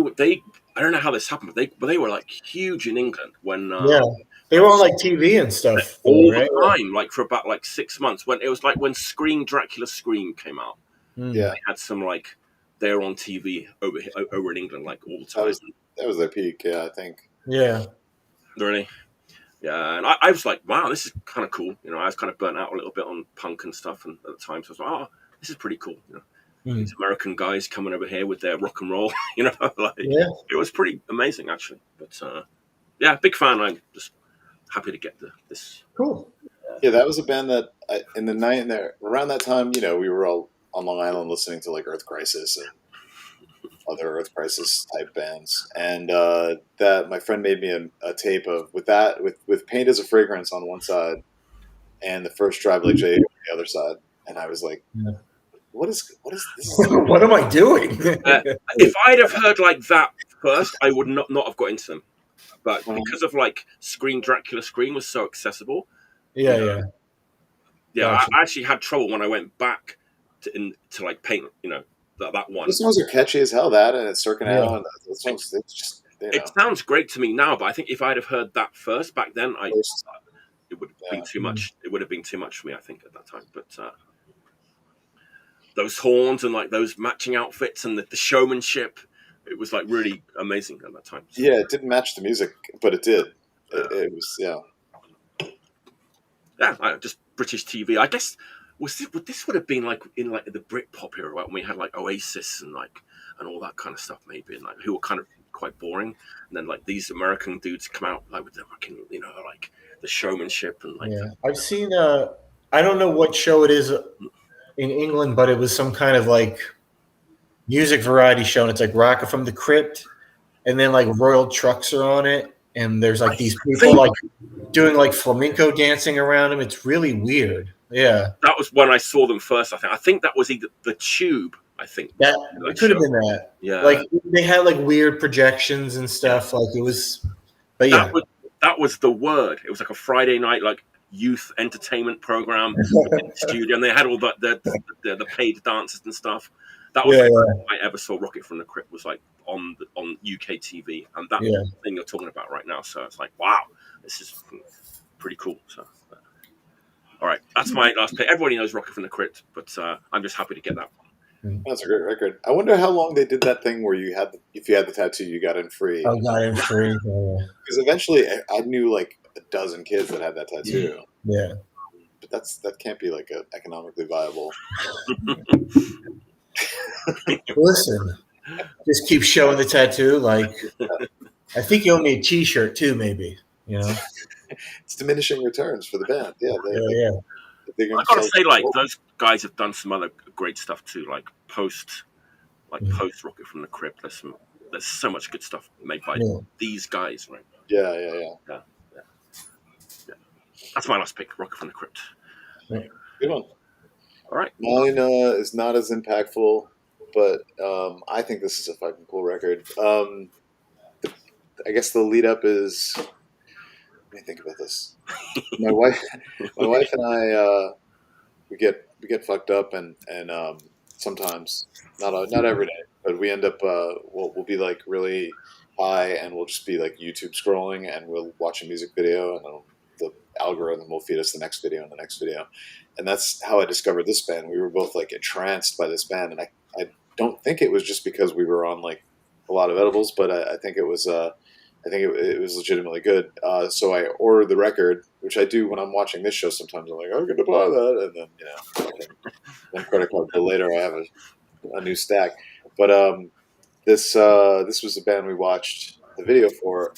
I don't know how this happened, but they were like huge in England when they were on like TV and stuff all the time, like for about like 6 months. When it was like when Dracula Scream came out, Yeah, they had some like they were on TV over in England like all the time. That was their peak, yeah, I think. Yeah, really. Yeah, and I was like, wow, this is kind of cool. You know, I was kind of burnt out a little bit on punk and stuff, and at the time, so I was like, oh, this is pretty cool. You know, these American guys coming over here with their rock and roll. You know, like it was pretty amazing actually. But yeah, big fan. I'm just happy to get this. Cool. Yeah, that was a band that in the night and there around that time, you know, we were all on Long Island listening to like Earth Crisis and other Earth Crisis type bands, and that my friend made me a tape of with Paint as a Fragrance on one side and the first Drive Like Jay on the other side, and I was like, what is this? What am I doing? If I'd have heard like that first, I would not have got into them, but because of like Dracula Scream was so accessible. Yeah. Gotcha. I actually had trouble when I went back to like Paint. You know. That one. The songs are catchy as hell. That and it's Circling Out. And the songs, it's just, it sounds great to me now, but I think if I'd have heard that first back then, it would have been too much. It would have been too much for me, I think, at that time. But those horns and like those matching outfits and the showmanship, it was like really amazing at that time. So. Yeah, it didn't match the music, but it did. It was just British TV. I guess. This would have been like in like the Britpop era, right, when we had like Oasis and all that kind of stuff, maybe, and like who were kind of quite boring, and then like these American dudes come out like with the fucking, you know, like the showmanship and like. I've seen. I don't know what show it is in England, but it was some kind of like music variety show, and it's like Rocket from the Crypt, and then like Royal Trucks are on it, and there's like these people like doing like flamenco dancing around them. It's really weird. Yeah, that was when I saw them first. I think that was either the Tube. I think that it could have been that. Yeah, like they had like weird projections and stuff. Like it was, but yeah, that was the word. It was like a Friday night like youth entertainment program in the studio, and they had all the paid dances and stuff. That was I ever saw Rocket from the Crypt was like on UK TV, and that's the thing you're talking about right now. So it's like, wow, this is pretty cool. So. All right, that's my last pick. Everybody knows Rocket from the Crypt, but I'm just happy to get that one. That's a great record. I wonder how long they did that thing where if you had the tattoo, you got in free. I got in free. Because eventually, I knew like a dozen kids that had that tattoo. Yeah, but that can't be like economically viable. Listen, just keep showing the tattoo. Like, I think you owe me a T-shirt too, maybe. You know. It's diminishing returns for the band. Yeah. I gotta say, like those guys have done some other great stuff too, like post Rocket from the Crypt. There's so much good stuff made by these guys, right? Yeah. That's my last pick, Rocket from the Crypt. Good one. All right. Mine is not as impactful, but I think this is a fucking cool record. I guess the lead up is. Let me think about this. My wife and I, we get fucked up, and sometimes not every day, but we end up we'll be like really high, and we'll just be like YouTube scrolling, and we'll watch a music video, and the algorithm will feed us the next video and the next video, and that's how I discovered this band. We were both like entranced by this band, and I don't think it was just because we were on like a lot of edibles, but I think it was it was legitimately good. So I ordered the record, which I do when I'm watching this show. Sometimes I'm like, I'm going to buy that, and then one credit card bill later, I have a new stack. But this was the band we watched the video for,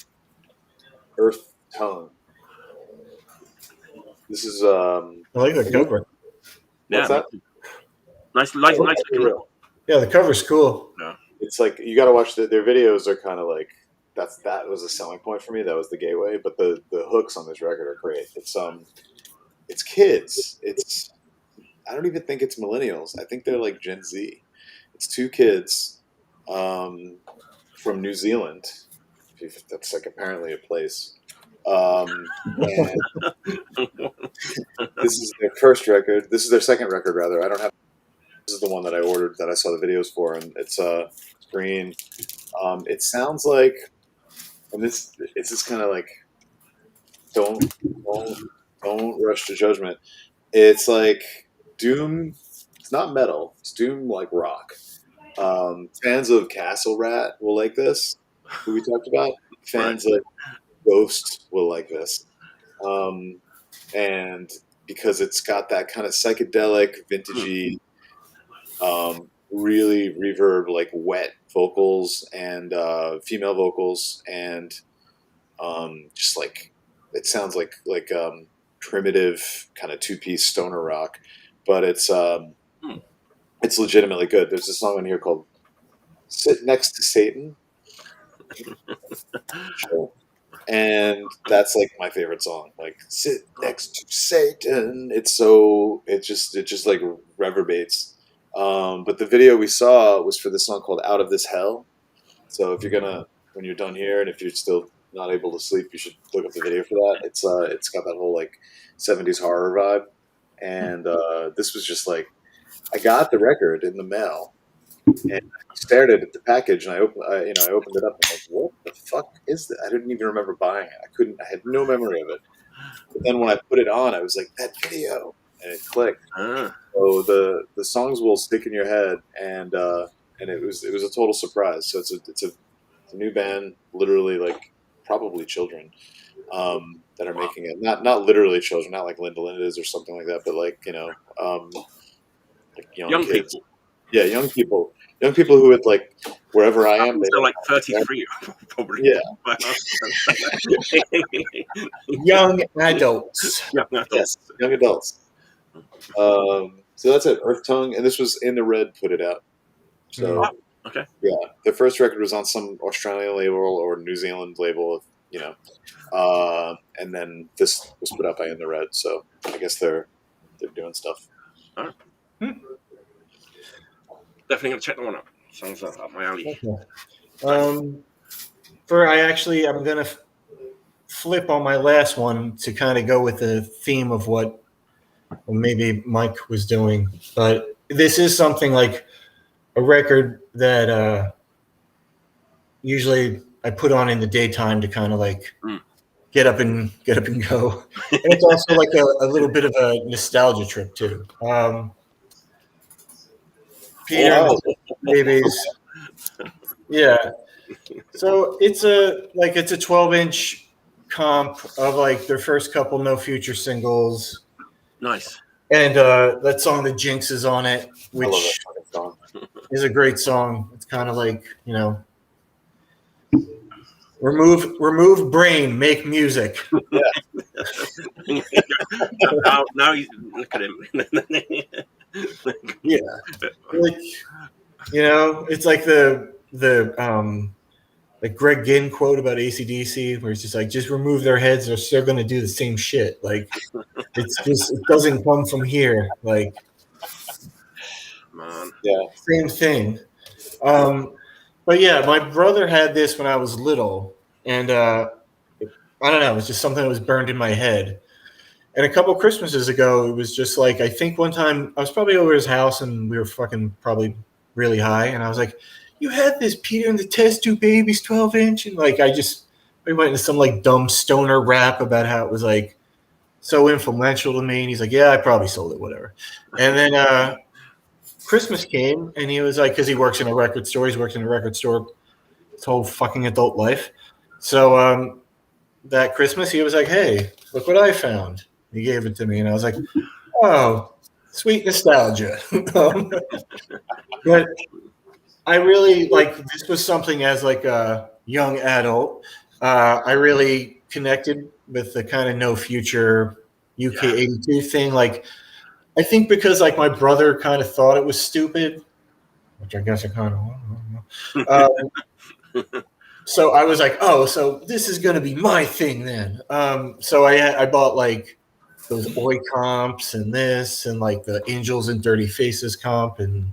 Earth Tongue. This is I like the cover. Yeah, what's that? nice looking record. Yeah, the cover's cool. Yeah. It's like you got to watch their videos are kind of like that was a selling point for me. That was the gateway. But the hooks on this record are great. It's kids. I don't even think it's millennials. I think they're like Gen Z. It's two kids from New Zealand. That's like apparently a place. And this is their first record. This is their second record, rather. I don't have. This is the one that I ordered that I saw the videos for, and it's green. It sounds like, and it's just kind of like, don't rush to judgment. It's like doom. It's not metal. It's doom like rock. Fans of Castle Rat will like this, who we talked about. Fans of Ghost will like this, and because it's got that kind of psychedelic, vintagey, really reverb, like wet vocals and female vocals, and just like it sounds like primitive kind of 2-piece stoner rock, but it's legitimately good. There's a song on here called "Sit Next to Satan." Sure. And that's like my favorite song. Like sit next to Satan. It just like reverberates. But the video we saw was for this song called "Out of This Hell." So if you're when you're done here, and if you're still not able to sleep, you should look up the video for that. It's got that whole like 70s horror vibe. And this was just like, I got the record in the mail, and I stared at the package, and I opened it up, and I'm like, what the fuck is that? I didn't even remember buying it. I had no memory of it. But then when I put it on, I was like, that video, and it clicked. So the songs will stick in your head, and it was a total surprise. So it's a new band, literally like probably children that are making it. Not literally children, not like Linda is or something like that, but like like young kids. People. Yeah, young people. Young people who would like wherever I am. They're like 33, probably. Yeah. Young adults. Yes, young adults. So that's it. Earth Tongue, and this was In the Red put it out. So okay. Yeah, the first record was on some Australian label or New Zealand label, and then this was put out by In the Red. So I guess they're doing stuff. All right. Definitely gonna check that one out. Sounds like up my alley. Okay. I'm gonna flip on my last one to kind of go with the theme of what maybe Mike was doing, but this is something like a record that usually I put on in the daytime to kind of like get up and go, and it's also like a little bit of a nostalgia trip too. Peter, babies, yeah. So it's a 12-inch comp of like their first couple No Future singles. Nice. And that song, The Jinx, is on it, which is a great song. It's kind of like, remove brain, make music. Yeah. now you look at him. Yeah. Like, it's like the like Greg Ginn quote about AC/DC, where it's just like, just remove their heads, they're still going to do the same shit. Like, it's just, it doesn't come from here. Like, man, yeah, same thing. But yeah, my brother had this when I was little, and I don't know, it was just something that was burned in my head. And a couple Christmases ago, it was just like, I think one time I was probably over his house, and we were fucking probably really high, and I was like, you had this Peter and the Test Tube Babies 12-inch, and like we went into some like dumb stoner rap about how it was like so influential to me, and he's like, yeah, I probably sold it, whatever. And then Christmas came, and he was like, because he works in a record store, whole fucking adult life. So that Christmas, he was like, "Hey, look what I found." He gave it to me, and I was like, "Oh, sweet nostalgia." But I really like this was something as like a young adult. I really connected with the kind of No Future UK 82 thing. Like, I think because like my brother kind of thought it was stupid, which I guess I kind of so I was like, oh, so this is going to be my thing then. So I bought like those Oi comps and this and like the Angels and Dirty Faces comp and,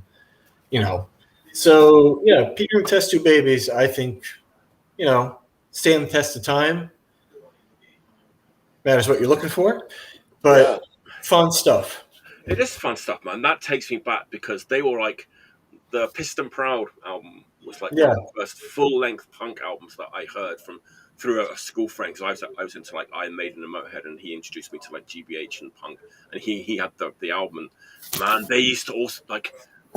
you know. So, yeah, Peter and Test Tube Babies, I think, you know, stand the test of time. Matters what you're looking for. But fun stuff. It is fun stuff, man. That takes me back because they were like the Pissed and Proud album was like one of the first full-length punk albums that I heard from through a school friend. Because I was into like Iron Maiden and Motorhead, and he introduced me to like GBH and punk, and he had the album. And, man, they used to also like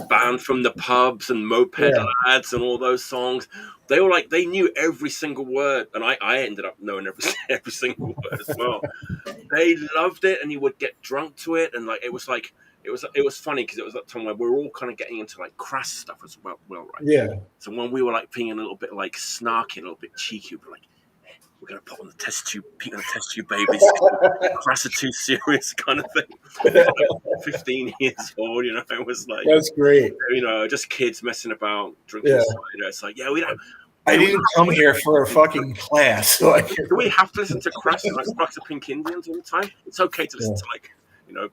Banned from the Pubs and Moped Lads and all those songs. They were like they knew every single word, and I ended up knowing every single word as well. They loved it, and you would get drunk to it, and like it was funny because it was that time where we were all kind of getting into like crass stuff as well, right? Yeah. So when we were like being a little bit like snarky, a little bit cheeky, we were like, hey, we're gonna put on the test tube, Pete on the test tube, babies. Crass are too serious, kind of thing. Like 15 years old, you know, it was like that's great. You know, just kids messing about, drinking cider. It's like, we don't. I didn't come here for a fucking class. So do we have to listen to Crash and like Sparks of Pink Indians all the time? It's okay to listen to like, you know,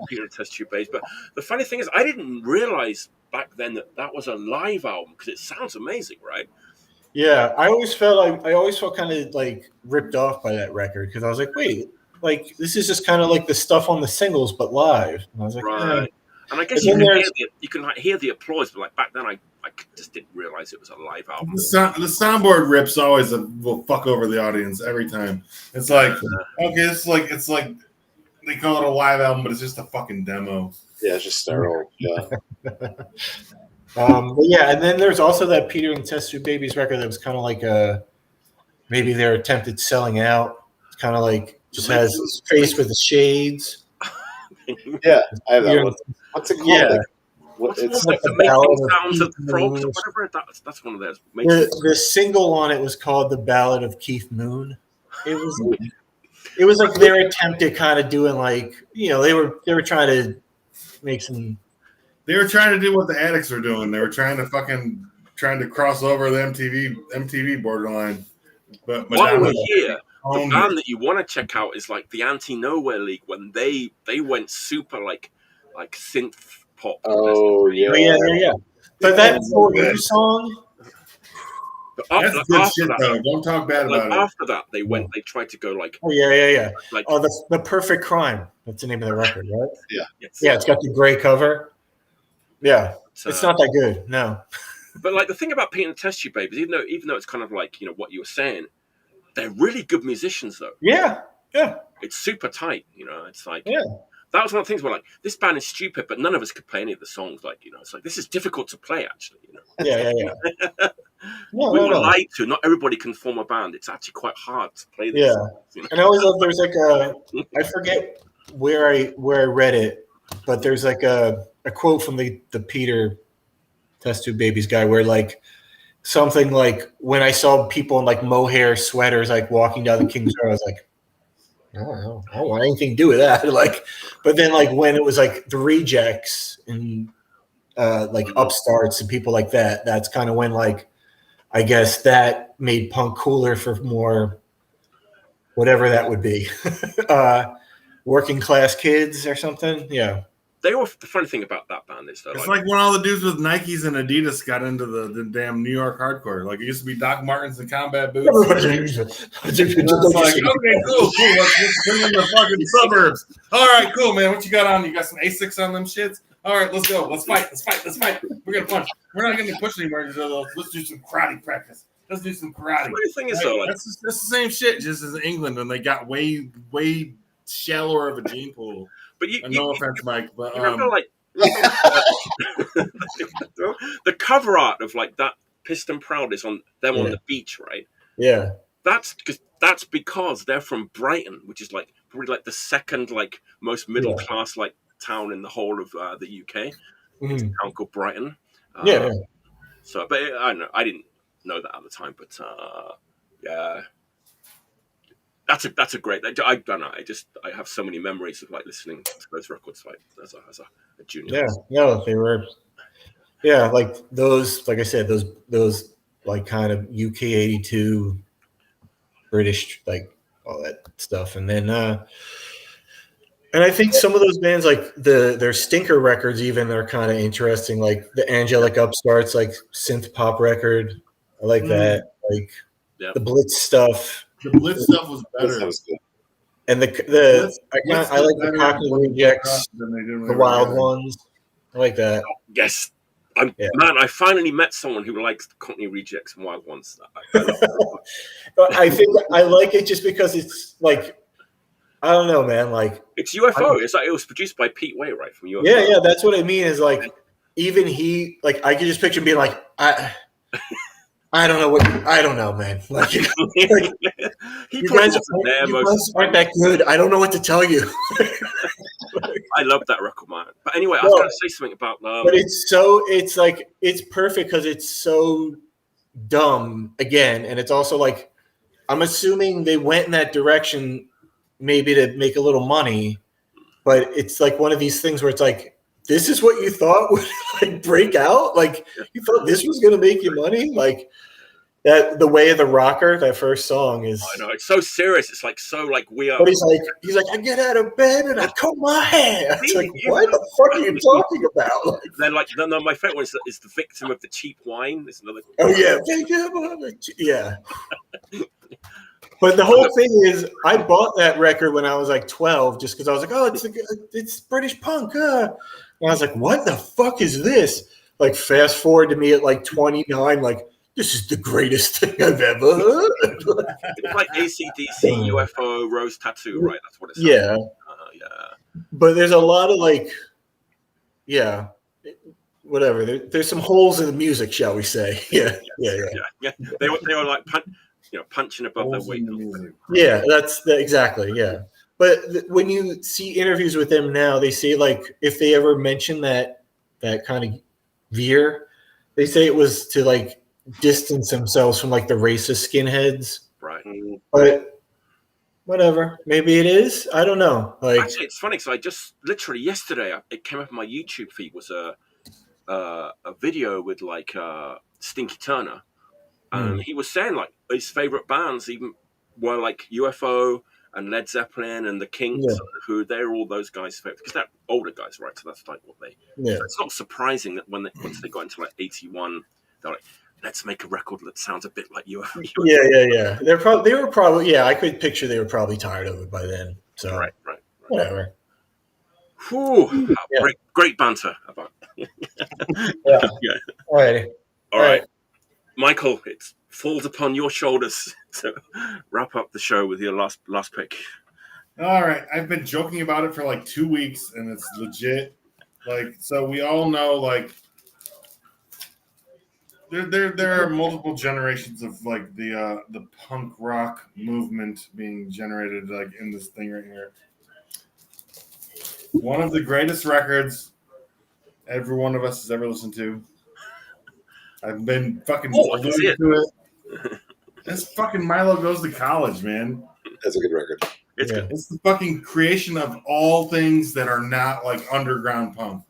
Peter and Test Tube Babies. But the funny thing is, I didn't realize back then that was a live album because it sounds amazing, right? Yeah, I always felt kind of like ripped off by that record because I was like, wait, like this is just kind of like the stuff on the singles but live. And I was like, right. And I guess you can hear the applause, but like back then I just didn't realize it was a live album. The soundboard rips always will fuck over the audience every time. It's like okay, it's like they call it a live album, but it's just a fucking demo. Yeah, it's just sterile. Yeah. But yeah, and then there's also that Peter and Test Tube Babies record that was kind of like maybe their attempt at selling out. It's kind of like just has his face with the shades. Yeah, I have that one. What's it called? Yeah. It's like the making sounds of frogs or whatever. That's one of those. The single on it was called "The Ballad of Keith Moon." It was like their attempt at kind of doing like, you know, they were trying to make some. They were trying to do what the Addicts were doing. They were trying to cross over the MTV borderline. But while we're here, the band that you want to check out is like the Anti-Nowhere League when they went super like synth pop. Oh yeah. But that song. That's good shit, though. Don't talk bad about it. After that, they tried to go like. Oh yeah. Like the Perfect Crime. That's the name of the record, right? Yeah. Yeah, it's got the gray cover. Yeah, it's not that good. No. But like the thing about Pete and the Test Tube Babies, even though it's kind of like, you know, what you were saying, they're really good musicians though. Yeah. It's super tight, you know. It's like that was one of the things where like this band is stupid, but none of us could play any of the songs. Like, you know, it's like this is difficult to play actually. You know. Yeah. We were lied to. Not everybody can form a band. It's actually quite hard to play this. Yeah. You know? And I always love there's like I forget where I read it, but there's like a quote from the Peter Test Tube Babies guy where like something like when I saw people in like mohair sweaters like walking down the King's Road, I was like, I don't want anything to do with that. Like, but then like when it was like the Rejects and like Upstarts and people like that, that's kind of when like I guess that made punk cooler for more whatever that would be. Working class kids or something. Yeah. They were the funny thing about that band is that it's like when all the dudes with Nikes and Adidas got into the damn New York hardcore. Like it used to be Doc Martens and combat boots. It's like, okay, cool. Let's bring in the fucking suburbs. All right, cool, man. What you got on? You got some Asics on them shits? All right, let's go. Let's fight. We're gonna punch. We're not gonna push anymore. Let's do some karate practice. Let's do some karate. The thing is, though, like, that's the same shit, just as England when they got way shallower of a gene pool. But no offense, Mike, but you remember, like the cover art of like that Pissed and Proud is on them on the beach, right? Yeah. That's because they're from Brighton, which is like probably like the second like most middle class like town in the whole of the UK. It's a town called Brighton. So, but I don't know. I didn't know that at the time, but yeah, that's a great. I don't know. I have so many memories of like listening to those records like as a junior. Yeah, no, they were. Yeah, like those. Like I said, those like kind of UK '82 British, like all that stuff, and then and I think some of those bands like their stinker records even are kind of interesting, like the Angelic Upstarts, like synth pop record. I like that. Like the Blitz stuff. The Blitz stuff was better. That was good. And I like the Cockney Rejects, the Wild Ones. I like that. Yes. Man, I finally met someone who likes the Cockney Rejects and Wild Ones. I think I like it just because it's like, I don't know, man. Like it's UFO. It's like it was produced by Pete Way, right? From UFO. Yeah. That's what I mean. Is like even he, like I could just picture him being like, I don't know, man. Like, you guys aren't that good. I don't know what to tell you. I love that record, man. But anyway, I was going to say something about. But it's perfect because it's so dumb again, and it's also like I'm assuming they went in that direction maybe to make a little money, but it's like one of these things where it's like, this is what you thought would like break out? Like you thought this was going to make you money? Like that, The Way of the Rocker, that first song is. I know it's so serious. It's like so like we are. But he's like, I get out of bed and I comb my hair. It's like, what the fuck are you talking about? Like, then like no, my favorite one is the victim of the cheap wine. There's another. Oh yeah, yeah. But the whole thing is, I bought that record when I was like 12, just because I was like, oh, it's British punk. And I was like, what the fuck is this? Like, fast forward to me at like 29, like, this is the greatest thing I've ever heard. It's like AC/DC, UFO, Rose Tattoo, right? That's what it's. Yeah. But there's a lot of like, whatever. There's some holes in the music, shall we say? Yeah. They were like punching above their weight. Yeah, exactly. Yeah. But when you see interviews with them now, they say like if they ever mention that kind of veer, they say it was to like distance themselves from like the racist skinheads. Right. But whatever. Maybe it is. I don't know. Like actually, it's funny. So I just literally yesterday it came up on my YouTube feed was a video with like Stinky Turner. And he was saying like his favorite bands even were like UFO and Led Zeppelin and the Kinks, who they're all those guys' favorite because they're older guys, right? So that's like what they. Yeah. So it's not surprising that once they got into like 81, they're like, let's make a record that sounds a bit like UFO. Yeah. They were probably. Yeah, I could picture they were probably tired of it by then. So right. Whatever. Whew, great banter about. Yeah. All right. Michael, it falls upon your shoulders to wrap up the show with your last pick. All right. I've been joking about it for like 2 weeks, and it's legit. Like, so we all know, like, there are multiple generations of like the punk rock movement being generated like in this thing right here. One of the greatest records every one of us has ever listened to. I've been fucking alluding to it. This fucking Milo Goes to College, man. That's a good record. It's good. It's the fucking creation of all things that are not like underground punk.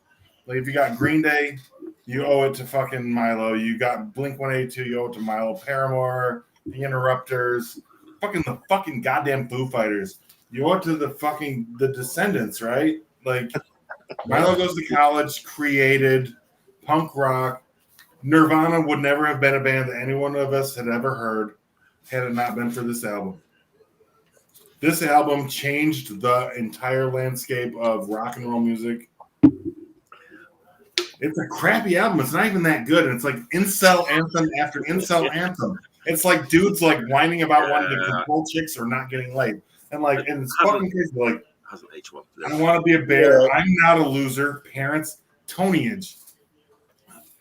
Like if you got Green Day, you owe it to fucking Milo. You got Blink-182, you owe it to Milo. Paramore, The Interrupters, the fucking goddamn Foo Fighters. You owe it to the Descendants, right? Like Milo Goes to College created punk rock. Nirvana would never have been a band that any one of us had ever heard had it not been for this album. This album changed the entire landscape of rock and roll music. It's a crappy album. It's not even that good. And it's like incel anthem after incel anthem. It's like dudes like whining about wanting to control chicks or not getting laid. And like, and it's fucking crazy. Like, I want to be a bear. I'm not a loser. Parents, Tonyage.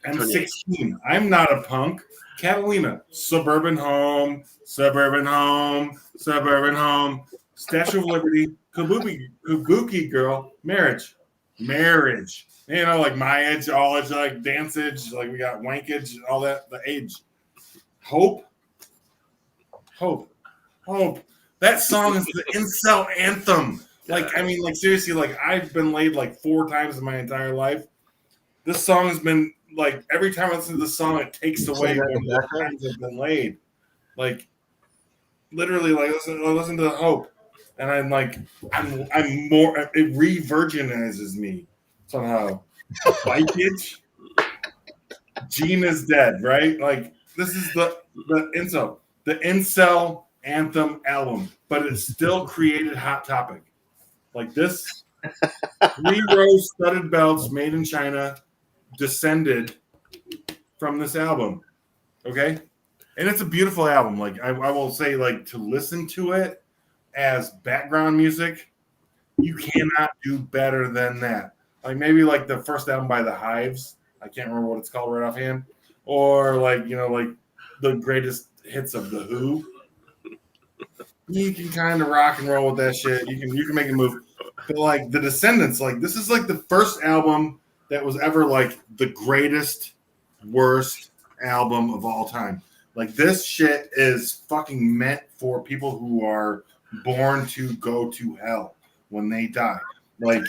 I'm 16. I'm not a punk. Catalina, suburban home, suburban home, suburban home, Statue of Liberty, Kabuki girl, marriage. You know, like my age, all age, like dance age, like we got wankage, all that, the age. Hope. That song is the incel anthem. Like, I mean, like seriously, like I've been laid like 4 times in my entire life. This song has been like every time I listen to this song, it takes away one of the times I've been laid. Like literally, like listen to Hope, and I'm like, I'm more. It re-virginizes me somehow. Bikeage. Gene is dead, right? Like this is the incel anthem album, but it still created Hot Topic. Like this, 3-row studded belts made in China descended from this album. Okay, and it's a beautiful album. Like I will say, like to listen to it as background music, you cannot do better than that. Like maybe like the first album by the Hives. I can't remember what it's called right offhand. Or like, you know, like the greatest hits of The Who. You can kind of rock and roll with that shit. You can make it move. But like the Descendants, like this is like the first album that was ever like the greatest, worst album of all time. Like this shit is fucking meant for people who are born to go to hell when they die. Like,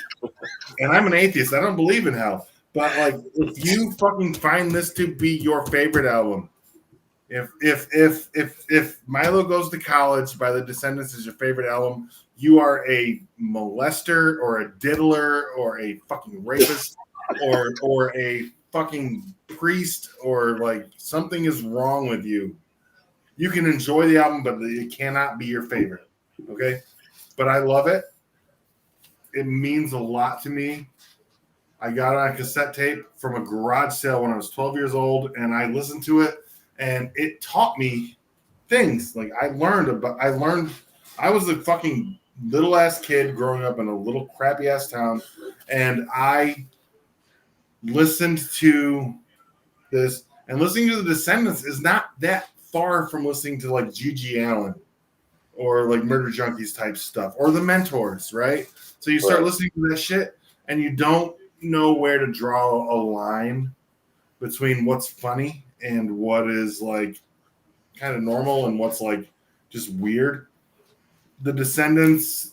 and I'm an atheist. I don't believe in hell. But like, if you fucking find this to be your favorite album, if Milo Goes to College by the Descendants is your favorite album, you are a molester or a diddler or a fucking rapist or a fucking priest or like something is wrong with you. You can enjoy the album, but it cannot be your favorite. Okay? But I love it. It means a lot to me. I got it on cassette tape from a garage sale when I was 12 years old, and I listened to it, and it taught me things. Like I was a fucking little ass kid growing up in a little crappy ass town, and I listened to this, and listening to the Descendants is not that far from listening to like G.G. Allin or like Murder Junkies type stuff or the Mentors, right? So you start listening to that shit, and you don't know where to draw a line between what's funny and what is like kind of normal and what's like just weird. The Descendants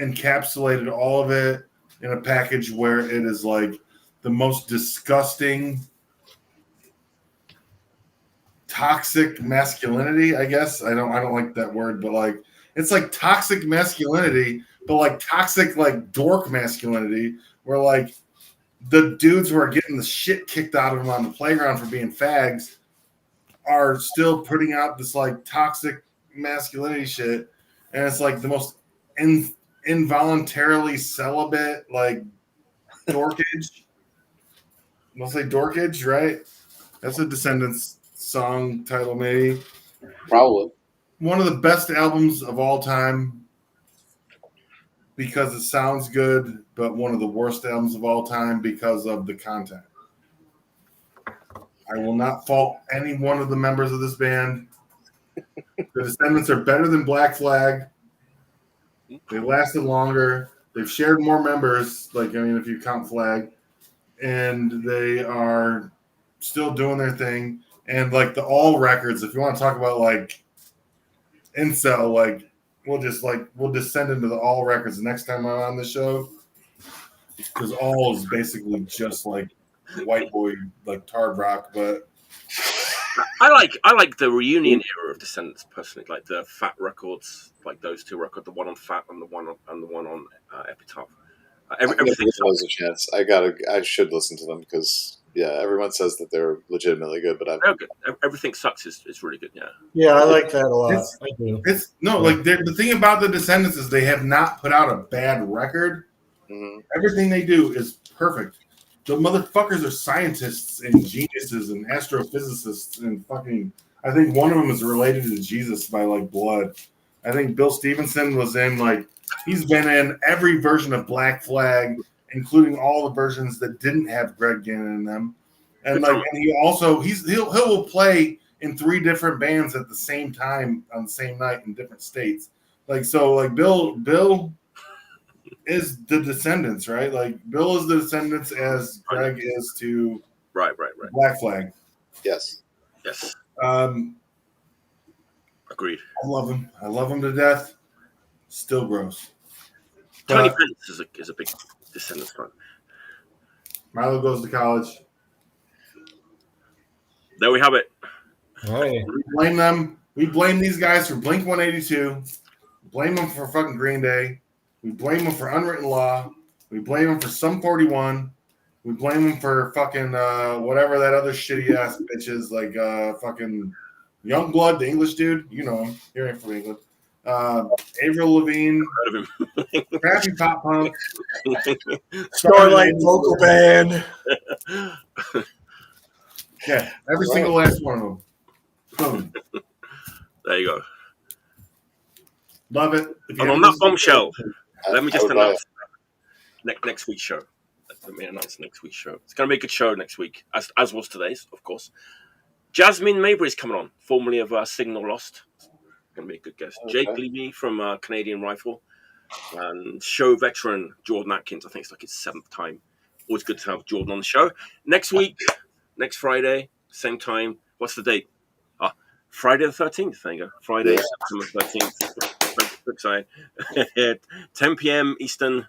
encapsulated all of it in a package where it is like the most disgusting toxic masculinity, I guess. I don't like that word, but like it's like toxic masculinity, but like toxic like dork masculinity, where like the dudes who are getting the shit kicked out of them on the playground for being fags are still putting out this like toxic masculinity shit, and it's like the most involuntarily celibate like dorkage. We'll say dorkage, right? That's a Descendants song title, maybe. Probably. One of the best albums of all time because it sounds good, but one of the worst albums of all time because of the content. I will not fault any one of the members of this band. The Descendants are better than Black Flag. They lasted longer. They've shared more members, like, I mean, if you count Flag. And they are still doing their thing. And, like, the All records, if you want to talk about, like, incel, like, we'll descend into the All records the next time I'm on the show. Because All is basically just, like, white boy, like, tard rock, but... I like the reunion era of Descendants personally, like the Fat records, like those two records, the one on Fat and the one on Epitaph. Everything was a chance. I should listen to them because everyone says that they're legitimately good, but they're good. Everything Sucks is really good. Yeah, I like that a lot. I do. Like the thing about the Descendants is they have not put out a bad record. Mm-hmm. Everything they do is perfect. The motherfuckers are scientists and geniuses and astrophysicists and fucking. I think one of them is related to Jesus by like blood. I think Bill Stevenson was in like he's been in every version of Black Flag, including all the versions that didn't have Greg Ginn in them. And like and he also he will play in 3 different bands at the same time on the same night in different states. Like, so like Bill is the Descendants, right? Like Bill is the Descendants as Greg is to Right. Black Flag. Yes. Agreed. I love him. I love him to death. Still gross. Tony But Pence is a big Descendants fan. Milo goes to college. There we have it. Oh, yeah. We blame them. We blame these guys for Blink 182. Blame them for fucking Green Day. We blame them for Unwritten Law. We blame them for Sum 41. We blame them for fucking whatever that other shitty ass bitch is, like fucking Youngblood, the English dude. You know him. You're in from England. Avril Lavigne. Heard of him. Crappy Pop Punk. Starlight Vocal Band. Yeah, every single last one of them. Boom. There you go. Love it. And on that bombshell, let me just I would buy announce next week's show. Let me announce next week's show. It's going to be a good show next week, as was today's, of course. Jasmine Mabry's coming on, formerly of Signal Lost. Going to be a good guest. Okay. Jake Levy from Canadian Rifle. And show veteran Jordan Atkins. I think it's like his 7th time. Always good to have Jordan on the show. Next week, next Friday, same time. What's the date? Friday the 13th. There you go. Friday, September 13th. Quick side. 10 p.m. Eastern.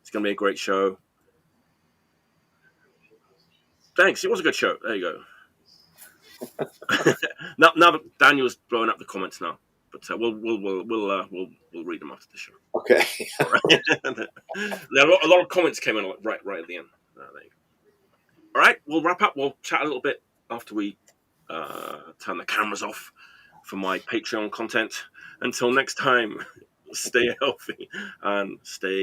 It's going to be a great show. Thanks. It was a good show. There you go. now that Daniel's blowing up the comments now, but we'll read them after the show. Okay. There are a lot of comments came in right at the end. There you go. All right, we'll wrap up. We'll chat a little bit after we turn the cameras off for my Patreon content. Until next time, stay healthy and stay